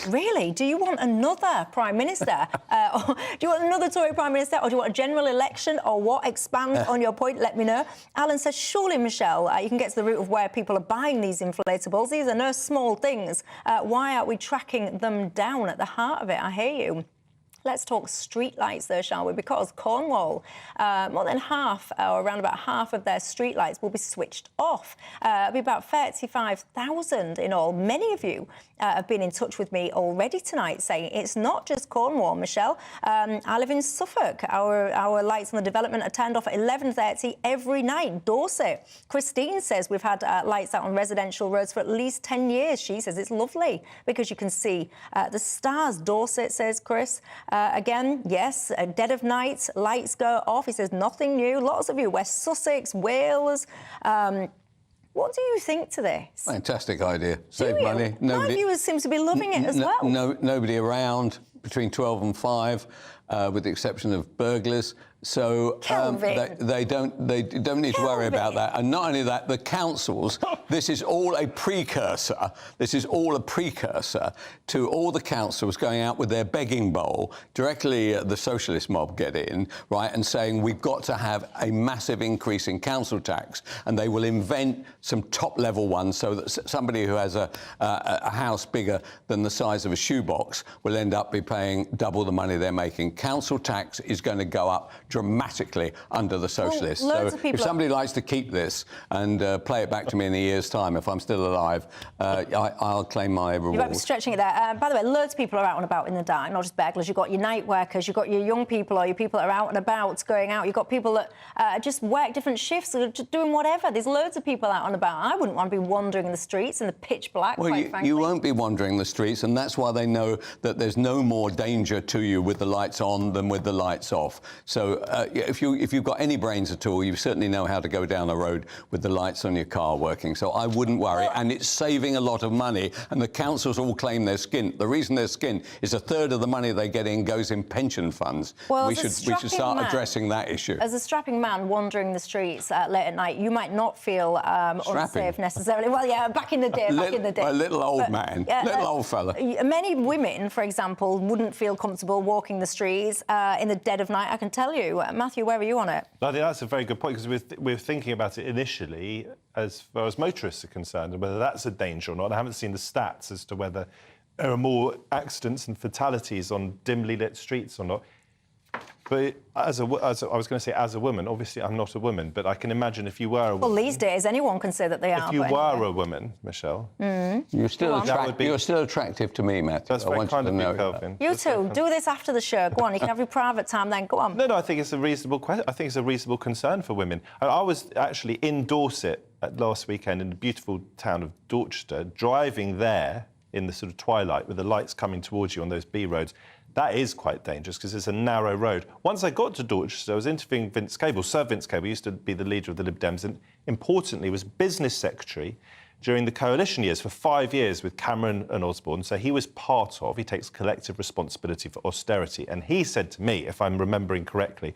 Really? Do you want another Prime Minister? Or do you want another Tory Prime Minister? Or do you want a general election? Or what? Expand on your point, let me know. Alan says, surely, Michelle, you can get to the root of where people are buying these inflatables. These are no small things. Why aren't we tracking them down at the heart of it? I hear you. Let's talk streetlights, though, shall we? Because Cornwall, more than half, or around about half of their streetlights will be switched off. It'll be about 35,000 in all. Many of you have been in touch with me already tonight saying it's not just Cornwall, Michelle. I live in Suffolk. Our lights on the development are turned off at 11:30 every night. Dorset. Christine says we've had lights out on residential roads for at least 10 years. She says it's lovely because you can see the stars. Dorset, says Chris. Again, yes, dead of night, lights go off. He says nothing new. Lots of you, West Sussex, Wales. What do you think to this? Fantastic idea. Save money. My viewers seem to be loving it as well. Nobody around between 12 and 5, with the exception of burglars. So they don't need to worry about that. And not only that, the councils, this is all a precursor. This is all a precursor to all the councils going out with their begging bowl. Directly the socialist mob get in, right, and saying we've got to have a massive increase in council tax, and they will invent some top-level ones so that somebody who has a house bigger than the size of a shoebox will end up be paying double the money they're making. Council tax is going to go up dramatically under the socialists. Well, so if somebody likes to keep this and play it back to me in a year's time, if I'm still alive, I'll claim my reward. You might be stretching it there. By the way, loads of people are out and about in the dark, not just burglars. You've got your night workers, you've got your young people, or your people that are out and about going out. You've got people that just work different shifts, just doing whatever. There's loads of people out and about. I wouldn't want to be wandering the streets in the pitch black, quite frankly. You won't be wandering the streets, and that's why they know that there's no more danger to you with the lights on than with the lights off. So if you've got any brains at all, you certainly know how to go down a road with the lights on your car working. So I wouldn't worry. And it's saving a lot of money. And the councils all claim they're skint. The reason they're skint is a third of the money they get in goes in pension funds. Well, we should start addressing that issue. As a strapping man wandering the streets late at night, you might not feel unsafe necessarily. Well, yeah, back in the day. A little old man, little old fella. Many women, for example, wouldn't feel comfortable walking the streets in the dead of night, I can tell you. Matthew, where are you on it? I think that's a very good point, because we're thinking about it initially as far as motorists are concerned, and whether that's a danger or not. I haven't seen the stats as to whether there are more accidents and fatalities on dimly lit streets or not. But I was going to say, as a woman, obviously I'm not a woman, but I can imagine if you were a woman. Well, these days, anyone can say that they are. If you were a woman, Michelle. You're still attractive to me, Matthew. That's very kind of you, Kelvin. You two, do this after the show. Go on, you can have your private time then. Go on. No, I think it's a reasonable question. I think it's a reasonable concern for women. I was actually in Dorset last weekend in the beautiful town of Dorchester, driving there in the sort of twilight with the lights coming towards you on those B roads. That is quite dangerous because it's a narrow road. Once I got to Dorchester, I was interviewing Vince Cable. Sir Vince Cable used to be the leader of the Lib Dems and, importantly, was business secretary during the coalition years for 5 years with Cameron and Osborne. So he was he takes collective responsibility for austerity. And he said to me, if I'm remembering correctly,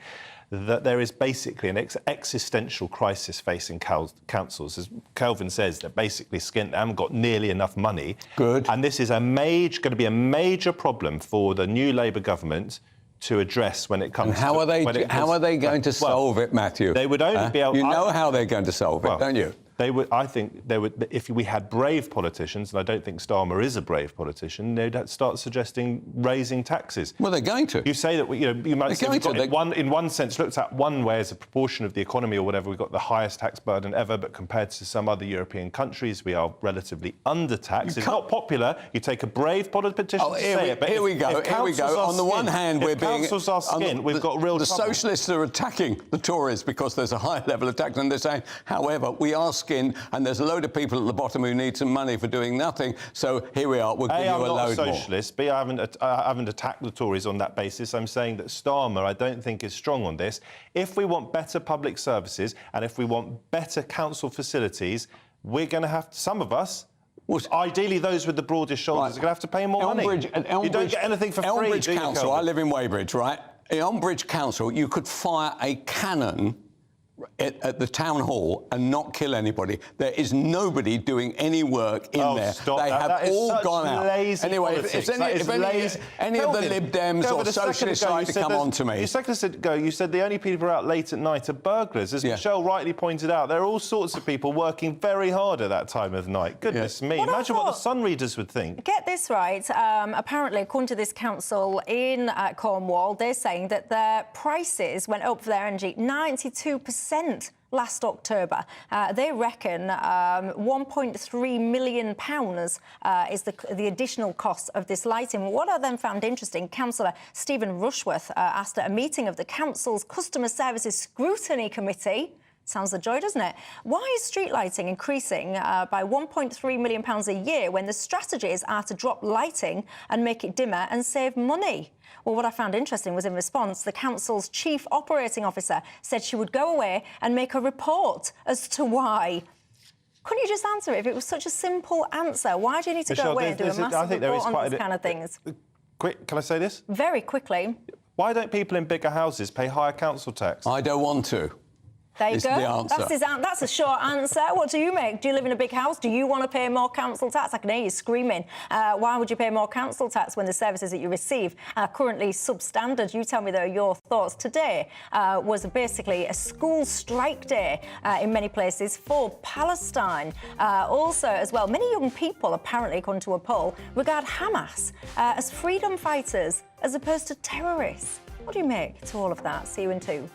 that there is basically an existential crisis facing councils. As Kelvin says, they're basically skint. They haven't got nearly enough money. Good. And this is going to be a major problem for the new Labour government to address when it comes to... How are they going to solve it, Matthew? They would only be able... You know how they're going to solve it, don't you? I think they would, if we had brave politicians, and I don't think Starmer is a brave politician, they'd start suggesting raising taxes. Well, they're going to. You say that, you might say in one sense, looked at one way as a proportion of the economy or whatever, we've got the highest tax burden ever, but compared to some other European countries, we are relatively under-taxed. It's not popular. You take a brave politician to say it, but here we go. On the one hand, we're being... councils are skint, we've got real trouble. The socialists are attacking the Tories because there's a high level of tax, and they're saying, however, we are skint, and there's a load of people at the bottom who need some money for doing nothing. So here we are. We'll give you a load more. I'm not a socialist. B, I haven't attacked the Tories on that basis. I'm saying that Starmer, I don't think, is strong on this. If we want better public services and if we want better council facilities, we're going to have to, some of us, ideally those with the broadest shoulders, are going to have to pay more money. You don't get anything for free, Elmbridge Council, I live in Weybridge, right? In Elmbridge Council, you could fire a cannon at the town hall and not kill anybody. There is nobody doing any work in there. Stop they that. have all gone out. Anyway, if any of the Lib Dems or socialists like to come on to me. A second ago, you said the only people who are out late at night are burglars. As Michelle rightly pointed out, there are all sorts of people working very hard at that time of night. Goodness me. Imagine what the Sun readers would think. Get this right. Apparently, according to this council in Cornwall, they're saying that their prices went up for their energy 92% last October. They reckon £1.3 million is the additional cost of this lighting. What I then found interesting, Councillor Stephen Rushworth asked at a meeting of the Council's Customer Services Scrutiny Committee, sounds a joy, doesn't it? Why is street lighting increasing by £1.3 million a year when the strategies are to drop lighting and make it dimmer and save money? Well, what I found interesting was in response, the council's chief operating officer said she would go away and make a report as to why. Couldn't you just answer it if it was such a simple answer? Why do you need to go away and do a massive report on these kind of things? Quick, can I say this? Very quickly. Why don't people in bigger houses pay higher council tax? I don't want to. There you is go. The answer. That's a short answer. What do you make? Do you live in a big house? Do you want to pay more council tax? I can hear you screaming. Why would you pay more council tax when the services that you receive are currently substandard? You tell me, though, your thoughts. Today was basically a school strike day in many places for Palestine. Also, as well, many young people, apparently, according to a poll, regard Hamas as freedom fighters as opposed to terrorists. What do you make to all of that? See you in 2.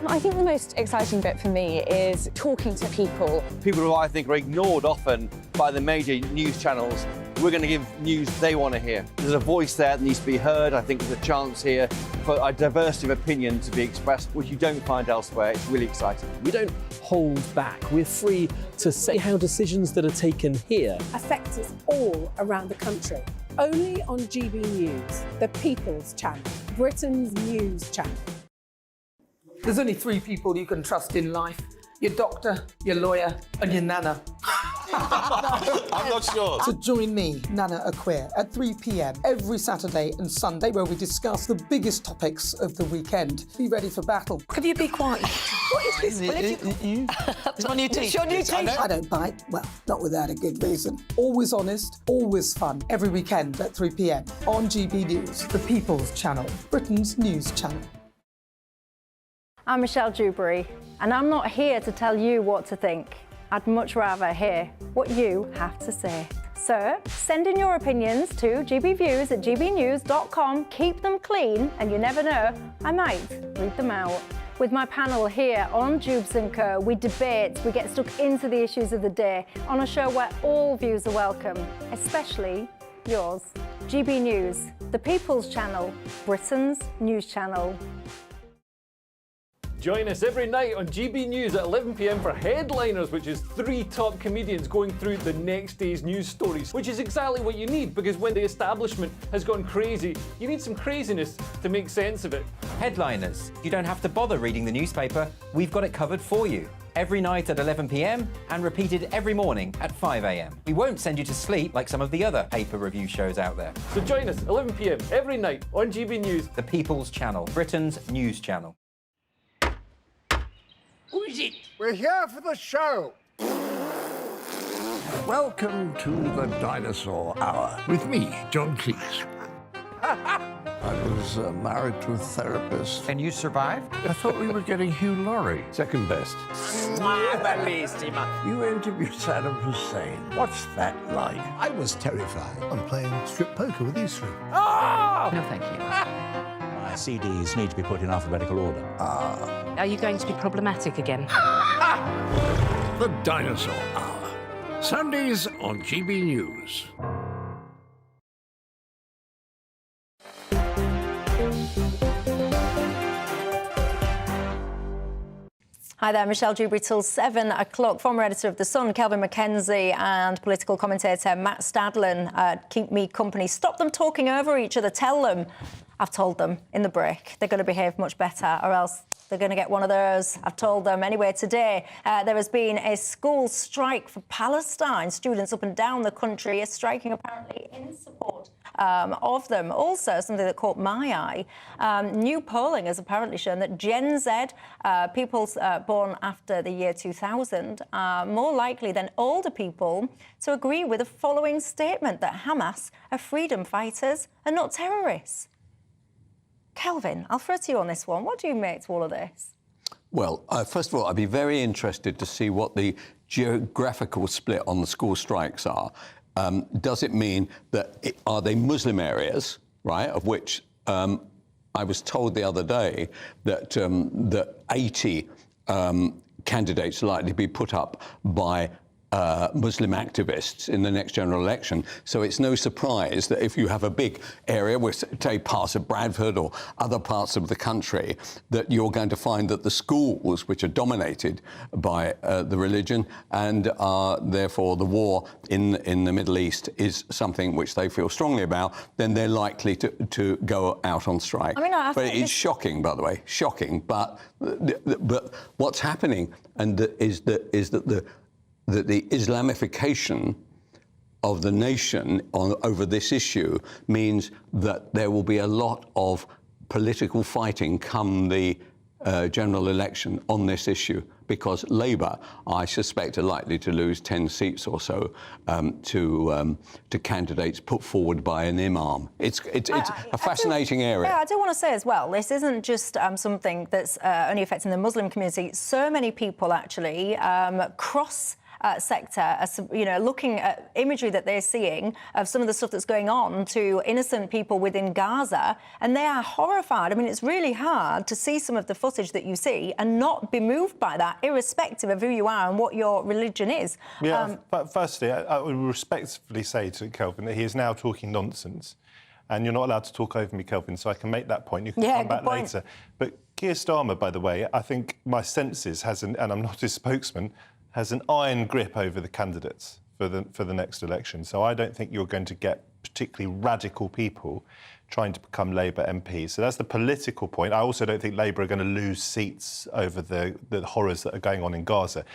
I think the most exciting bit for me is talking to people. People who I think are ignored often by the major news channels. We're going to give news they want to hear. There's a voice there that needs to be heard. I think there's a chance here for a diversity of opinion to be expressed, which you don't find elsewhere. It's really exciting. We don't hold back. We're free to say how decisions that are taken here affect us all around the country. Only on GB News, the People's Channel, Britain's news channel. There's only 3 people you can trust in life. Your doctor, your lawyer and your nana. I'm not sure. So join me, Nana Acquia, at 3 p.m. every Saturday and Sunday, where we discuss the biggest topics of the weekend. Be ready for battle. Could you be quiet? What is this? It's my new teeth. It's your new teeth. I don't bite. Well, not without a good reason. Always honest, always fun. Every weekend at 3 p.m. on GB News, the People's Channel, Britain's news channel. I'm Michelle Dewberry, and I'm not here to tell you what to think. I'd much rather hear what you have to say. So send in your opinions to gbviews@gbnews.com. Keep them clean, and you never know, I might read them out. With my panel here on Dewbs & Co, we debate, we get stuck into the issues of the day on a show where all views are welcome, especially yours. GB News, the People's Channel, Britain's news channel. Join us every night on GB News at 11 p.m. for Headliners, which is 3 top comedians going through the next day's news stories, which is exactly what you need, because when the establishment has gone crazy, you need some craziness to make sense of it. Headliners. You don't have to bother reading the newspaper. We've got it covered for you. Every night at 11 p.m. and repeated every morning at 5 a.m. We won't send you to sleep like some of the other paper review shows out there. So join us 11 p.m. every night on GB News, the People's Channel, Britain's news channel. Who is it? We're here for the show. Welcome to the Dinosaur Hour with me, John Cleese. I was married to a therapist. And you survived? I thought we were getting Hugh Laurie. Second best. You interviewed Saddam Hussein. What's that like? I was terrified. I'm playing strip poker with these three. Oh! No, thank you. My CDs need to be put in alphabetical order. Are you going to be problematic again? The Dinosaur Hour. Sundays on GB News. Hi there, Michelle Dewberry till 7 o'clock. Former editor of The Sun, Kelvin Mackenzie, and political commentator Matt Stadlen keep me company. Stop them talking over each other. Tell them, I've told them in the break, they're going to behave much better, or else they're going to get one of those. I've told them. Anyway, today there has been a school strike for Palestine. Students up and down the country are striking apparently in support of them. Also, something that caught my eye, new polling has apparently shown that Gen Z, people born after the year 2000, are more likely than older people to agree with the following statement, that Hamas are freedom fighters and not terrorists. Kelvin, I'll throw to you on this one. What do you make to all of this? Well, first of all, I'd be very interested to see what the geographical split on the school strikes are. Does it mean that, are they Muslim areas, right, of which I was told the other day that, that 80 candidates are likely to be put up by Muslim activists in the next general election. So it's no surprise that if you have a big area, say parts of Bradford or other parts of the country, that you're going to find that the schools, which are dominated by the religion and are therefore the war in the Middle East, is something which they feel strongly about, then they're likely to go out on strike. I mean, but it's shocking, by the way, shocking. But what's happening is that the Islamification of the nation over this issue means that there will be a lot of political fighting come the general election on this issue, because Labour, I suspect, are likely to lose 10 seats or so to candidates put forward by an imam. It's a fascinating area. Yeah, I do want to say as well, this isn't just something that's only affecting the Muslim community. So many people actually cross sector, you know, looking at imagery that they're seeing of some of the stuff that's going on to innocent people within Gaza, and they are horrified. I mean, it's really hard to see some of the footage that you see and not be moved by that, irrespective of who you are and what your religion is. Yeah, but firstly, I would respectfully say to Kelvin that he is now talking nonsense, and you're not allowed to talk over me, Kelvin, so I can make that point. You can come back later. But Keir Starmer, by the way, I think my sense is, and I'm not his spokesman, has an iron grip over the candidates for the next election. So I don't think you're going to get particularly radical people trying to become Labour MPs. So that's the political point. I also don't think Labour are going to lose seats over the horrors that are going on in Gaza.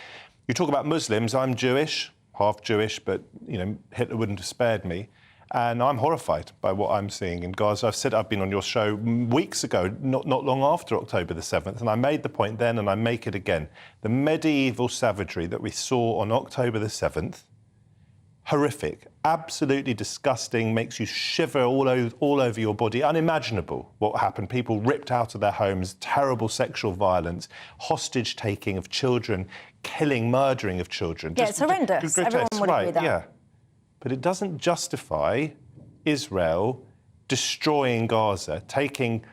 You talk about Muslims. I'm Jewish. half Jewish, but, you know, Hitler wouldn't have spared me. And I'm horrified by what I'm seeing in Gaza. I've been on your show weeks ago, not long after October the 7th, and I made the point then and I make it again. The medieval savagery that we saw on October the 7th, horrific, absolutely disgusting, makes you shiver all over your body, unimaginable what happened. People ripped out of their homes, terrible sexual violence, hostage taking of children, killing, murdering of children. Yeah, it's horrendous. Everyone would agree with that. Yeah. But it doesn't justify Israel destroying Gaza, taking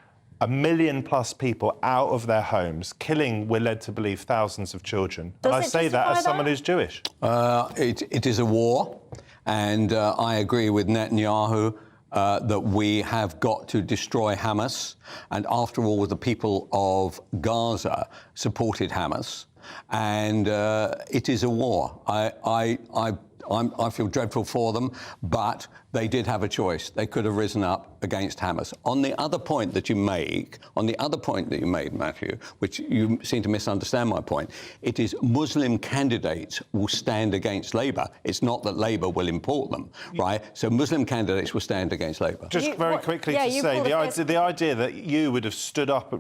1 million+ people out of their homes, killing, we're led to believe, thousands of children. And I say that as someone who's Jewish. It is a war, and I agree with Netanyahu that we have got to destroy Hamas. And after all, the people of Gaza supported Hamas, and it is a war. I feel dreadful for them, but they did have a choice. They could have risen up against Hamas. On the other point that you made, Matthew, which you seem to misunderstand my point, it is Muslim candidates will stand against Labour. It's not that Labour will import them, right? So Muslim candidates will stand against Labour. Just very quickly to say, the idea that you would have stood up,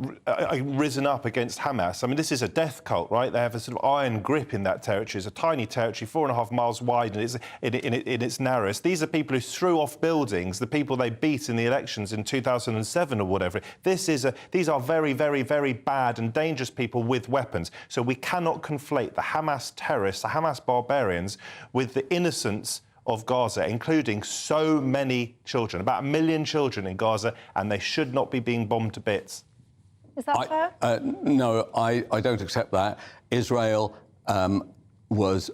risen up against Hamas, I mean, this is a death cult, right? They have a sort of iron grip in that territory. It's a tiny territory, 4.5 miles wide, and it's in its narrowest. These are people who threw off buildings, the people they beat in the elections in 2007 or whatever. These are very, very, very bad and dangerous people with weapons. So we cannot conflate the Hamas terrorists, the Hamas barbarians, with the innocence of Gaza, including so many children, about 1 million children in Gaza, and they should not be being bombed to bits. Is that fair? No, I don't accept that. Israel was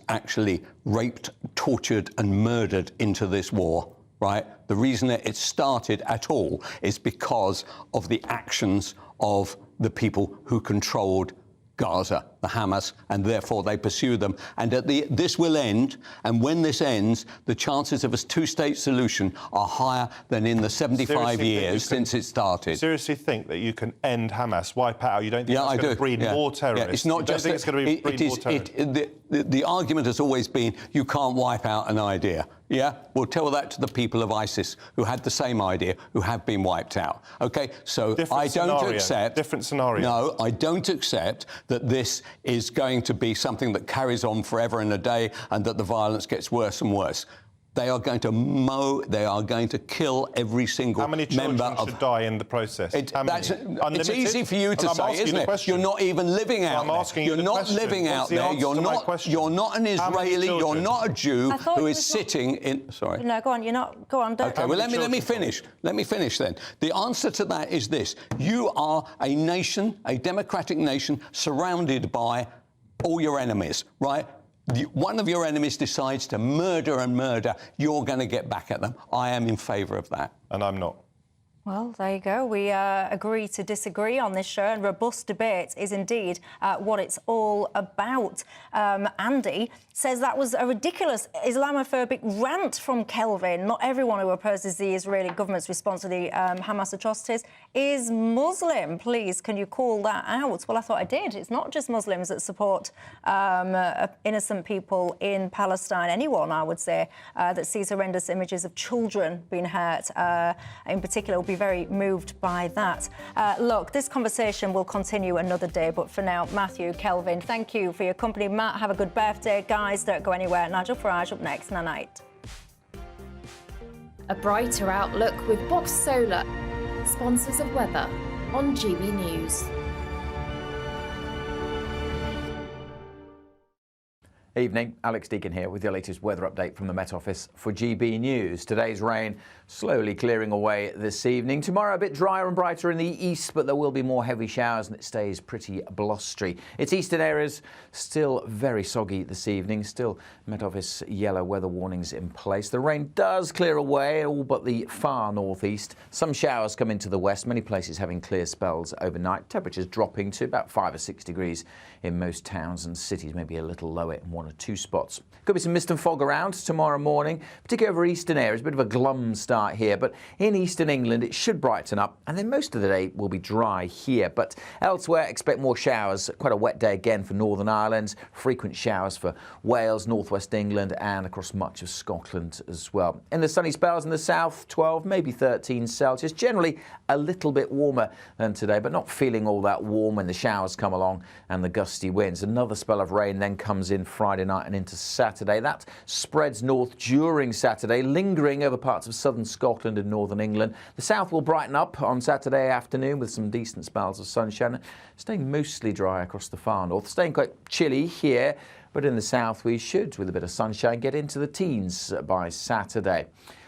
actually raped, tortured and murdered into this war, right? The reason that it started at all is because of the actions of the people who controlled Gaza, the Hamas, and therefore they pursue them. And this will end, and when this ends, the chances of a two-state solution are higher than in the 75 years since it started. Seriously think that you can end Hamas, wipe out? You don't think it's going to breed more terrorists? Yeah, it's not just think it's going to breed more terrorists? The argument has always been you can't wipe out an idea. Yeah? We'll tell that to the people of ISIS who had the same idea, who have been wiped out. OK? So I don't accept... Different scenario. No, I don't accept that this is going to be something that carries on forever and a day and that the violence gets worse and worse. They are going to they are going to kill every single member of... How many children should die in the process? It's easy for you to say, isn't it? You're not even living out there. You're not living out there. You're not an Israeli. You're not a Jew who is sitting in... Sorry. No, go on. You're not... Go on. Don't... OK, well, let me finish. Let me finish then. The answer to that is this. You are a nation, a democratic nation, surrounded by all your enemies, right? One of your enemies decides to murder and murder, you're going to get back at them. I am in favour of that. And I'm not. Well, there you go. We agree to disagree on this show, and robust debate is indeed what it's all about. Andy says that was a ridiculous Islamophobic rant from Kelvin. Not everyone who opposes the Israeli government's response to the Hamas atrocities is Muslim. Please, can you call that out? Well, I thought I did. It's not just Muslims that support innocent people in Palestine. Anyone, I would say, that sees horrendous images of children being hurt, in particular, will be very moved by that. Look, this conversation will continue another day, but for now, Matthew, Kelvin, thank you for your company. Matt, have a good birthday. Guys, don't go anywhere. Nigel Farage up next. Night. A brighter outlook with Box Solar, sponsors of weather on GB News. Evening, Alex Deacon here with your latest weather update from the Met Office for GB News. Today's rain slowly clearing away this evening. Tomorrow a bit drier and brighter in the east, but there will be more heavy showers and it stays pretty blustery. Its eastern areas still very soggy this evening. Still Met Office yellow weather warnings in place. The rain does clear away, all but the far northeast. Some showers come into the west, many places having clear spells overnight. Temperatures dropping to about 5 or 6 degrees in most towns and cities, maybe a little lower in one 1 or 2 spots. Could be some mist and fog around tomorrow morning, particularly over eastern areas. A bit of a glum start here, but in eastern England it should brighten up, and then most of the day will be dry here. But elsewhere, expect more showers. Quite a wet day again for Northern Ireland. Frequent showers for Wales, northwest England, and across much of Scotland as well. In the sunny spells in the south, 12, maybe 13 Celsius. Generally a little bit warmer than today, but not feeling all that warm when the showers come along and the gusty winds. Another spell of rain then comes in Friday night and into Saturday. That spreads north during Saturday, lingering over parts of southern Scotland and northern England. The south will brighten up on Saturday afternoon with some decent spells of sunshine, staying mostly dry across the far north, staying quite chilly here, but in the south we should, with a bit of sunshine, get into the teens by Saturday.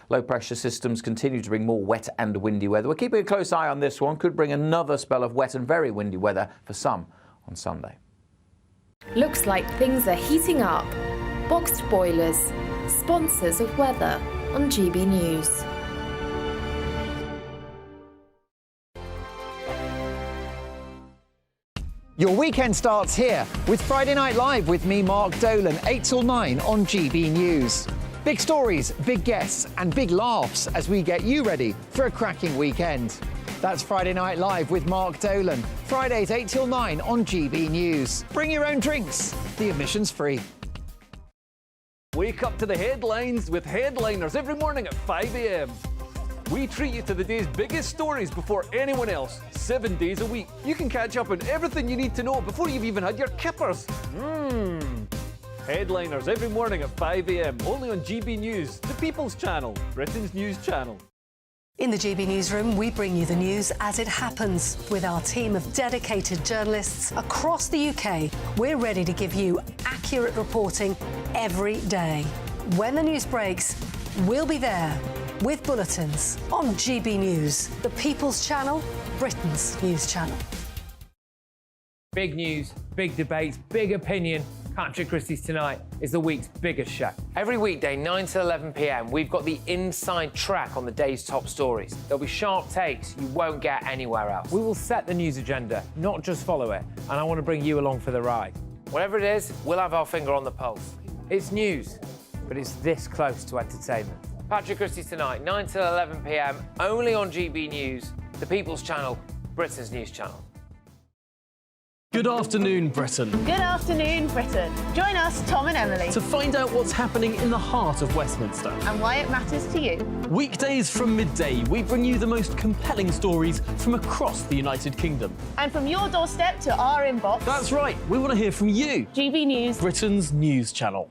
Low pressure systems continue to bring more wet and windy weather. We're keeping a close eye on this one. Could bring another spell of wet and very windy weather for some on Sunday. Looks like things are heating up. Boxed boilers, sponsors of weather on GB News. Your weekend starts here with Friday Night Live with me, Mark Dolan, 8 till 9 on GB News. Big stories, big guests and big laughs as we get you ready for a cracking weekend. That's Friday Night Live with Mark Dolan. Fridays 8 till 9 on GB News. Bring your own drinks. The admission's free. Wake up to the headlines with Headliners every morning at 5 a.m. We treat you to the day's biggest stories before anyone else, 7 days a week. You can catch up on everything you need to know before you've even had your kippers. Headliners every morning at 5 a.m. only on GB News, the People's Channel, Britain's news channel. In the GB Newsroom, we bring you the news as it happens. With our team of dedicated journalists across the UK, we're ready to give you accurate reporting every day. When the news breaks, we'll be there with bulletins on GB News, the People's Channel, Britain's news channel. Big news, big debates, big opinion. Patrick Christie's Tonight is the week's biggest show. Every weekday, 9 to 11 p.m, we've got the inside track on the day's top stories. There'll be sharp takes you won't get anywhere else. We will set the news agenda, not just follow it, and I want to bring you along for the ride. Whatever it is, we'll have our finger on the pulse. It's news, but it's this close to entertainment. Patrick Christie's Tonight, 9 to 11 p.m, only on GB News, the People's Channel, Britain's news channel. Good afternoon, Britain. Good afternoon, Britain. Join us, Tom and Emily, To find out what's happening in the heart of Westminster. and why it matters to you. Weekdays from midday, we bring you the most compelling stories from across the United Kingdom. And from your doorstep to our inbox. That's right, we want to hear from you. GB News, Britain's news channel.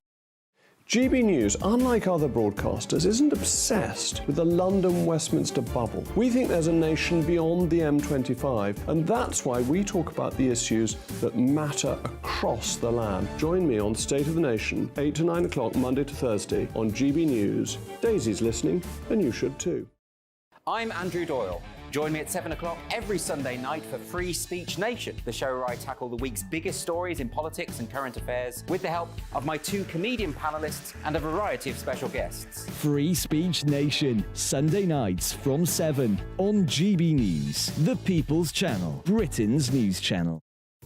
GB News, unlike other broadcasters, isn't obsessed with the London-Westminster bubble. We think there's a nation beyond the M25, and that's why we talk about the issues that matter across the land. Join me on State of the Nation, 8 to 9 o'clock, Monday to Thursday, on GB News. Daisy's listening, and you should too. I'm Andrew Doyle. Join me at 7 o'clock every Sunday night for Free Speech Nation, the show where I tackle the week's biggest stories in politics and current affairs with the help of my 2 comedian panellists and a variety of special guests. Free Speech Nation, Sunday nights from 7 on GB News, the People's Channel, Britain's news channel.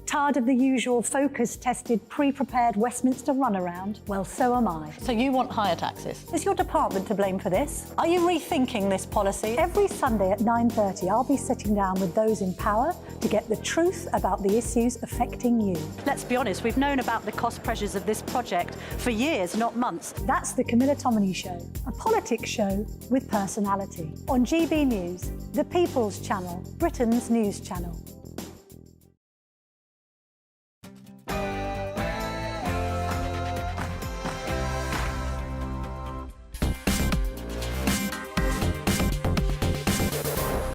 Tired of the usual focus-tested, pre-prepared Westminster runaround? Well, so am I. So you want higher taxes? Is your department to blame for this? Are you rethinking this policy? Every Sunday at 9:30, I'll be sitting down with those in power to get the truth about the issues affecting you. Let's be honest, we've known about the cost pressures of this project for years, not months. That's the Camilla Tominey Show, a politics show with personality. On GB News, the People's Channel, Britain's news channel.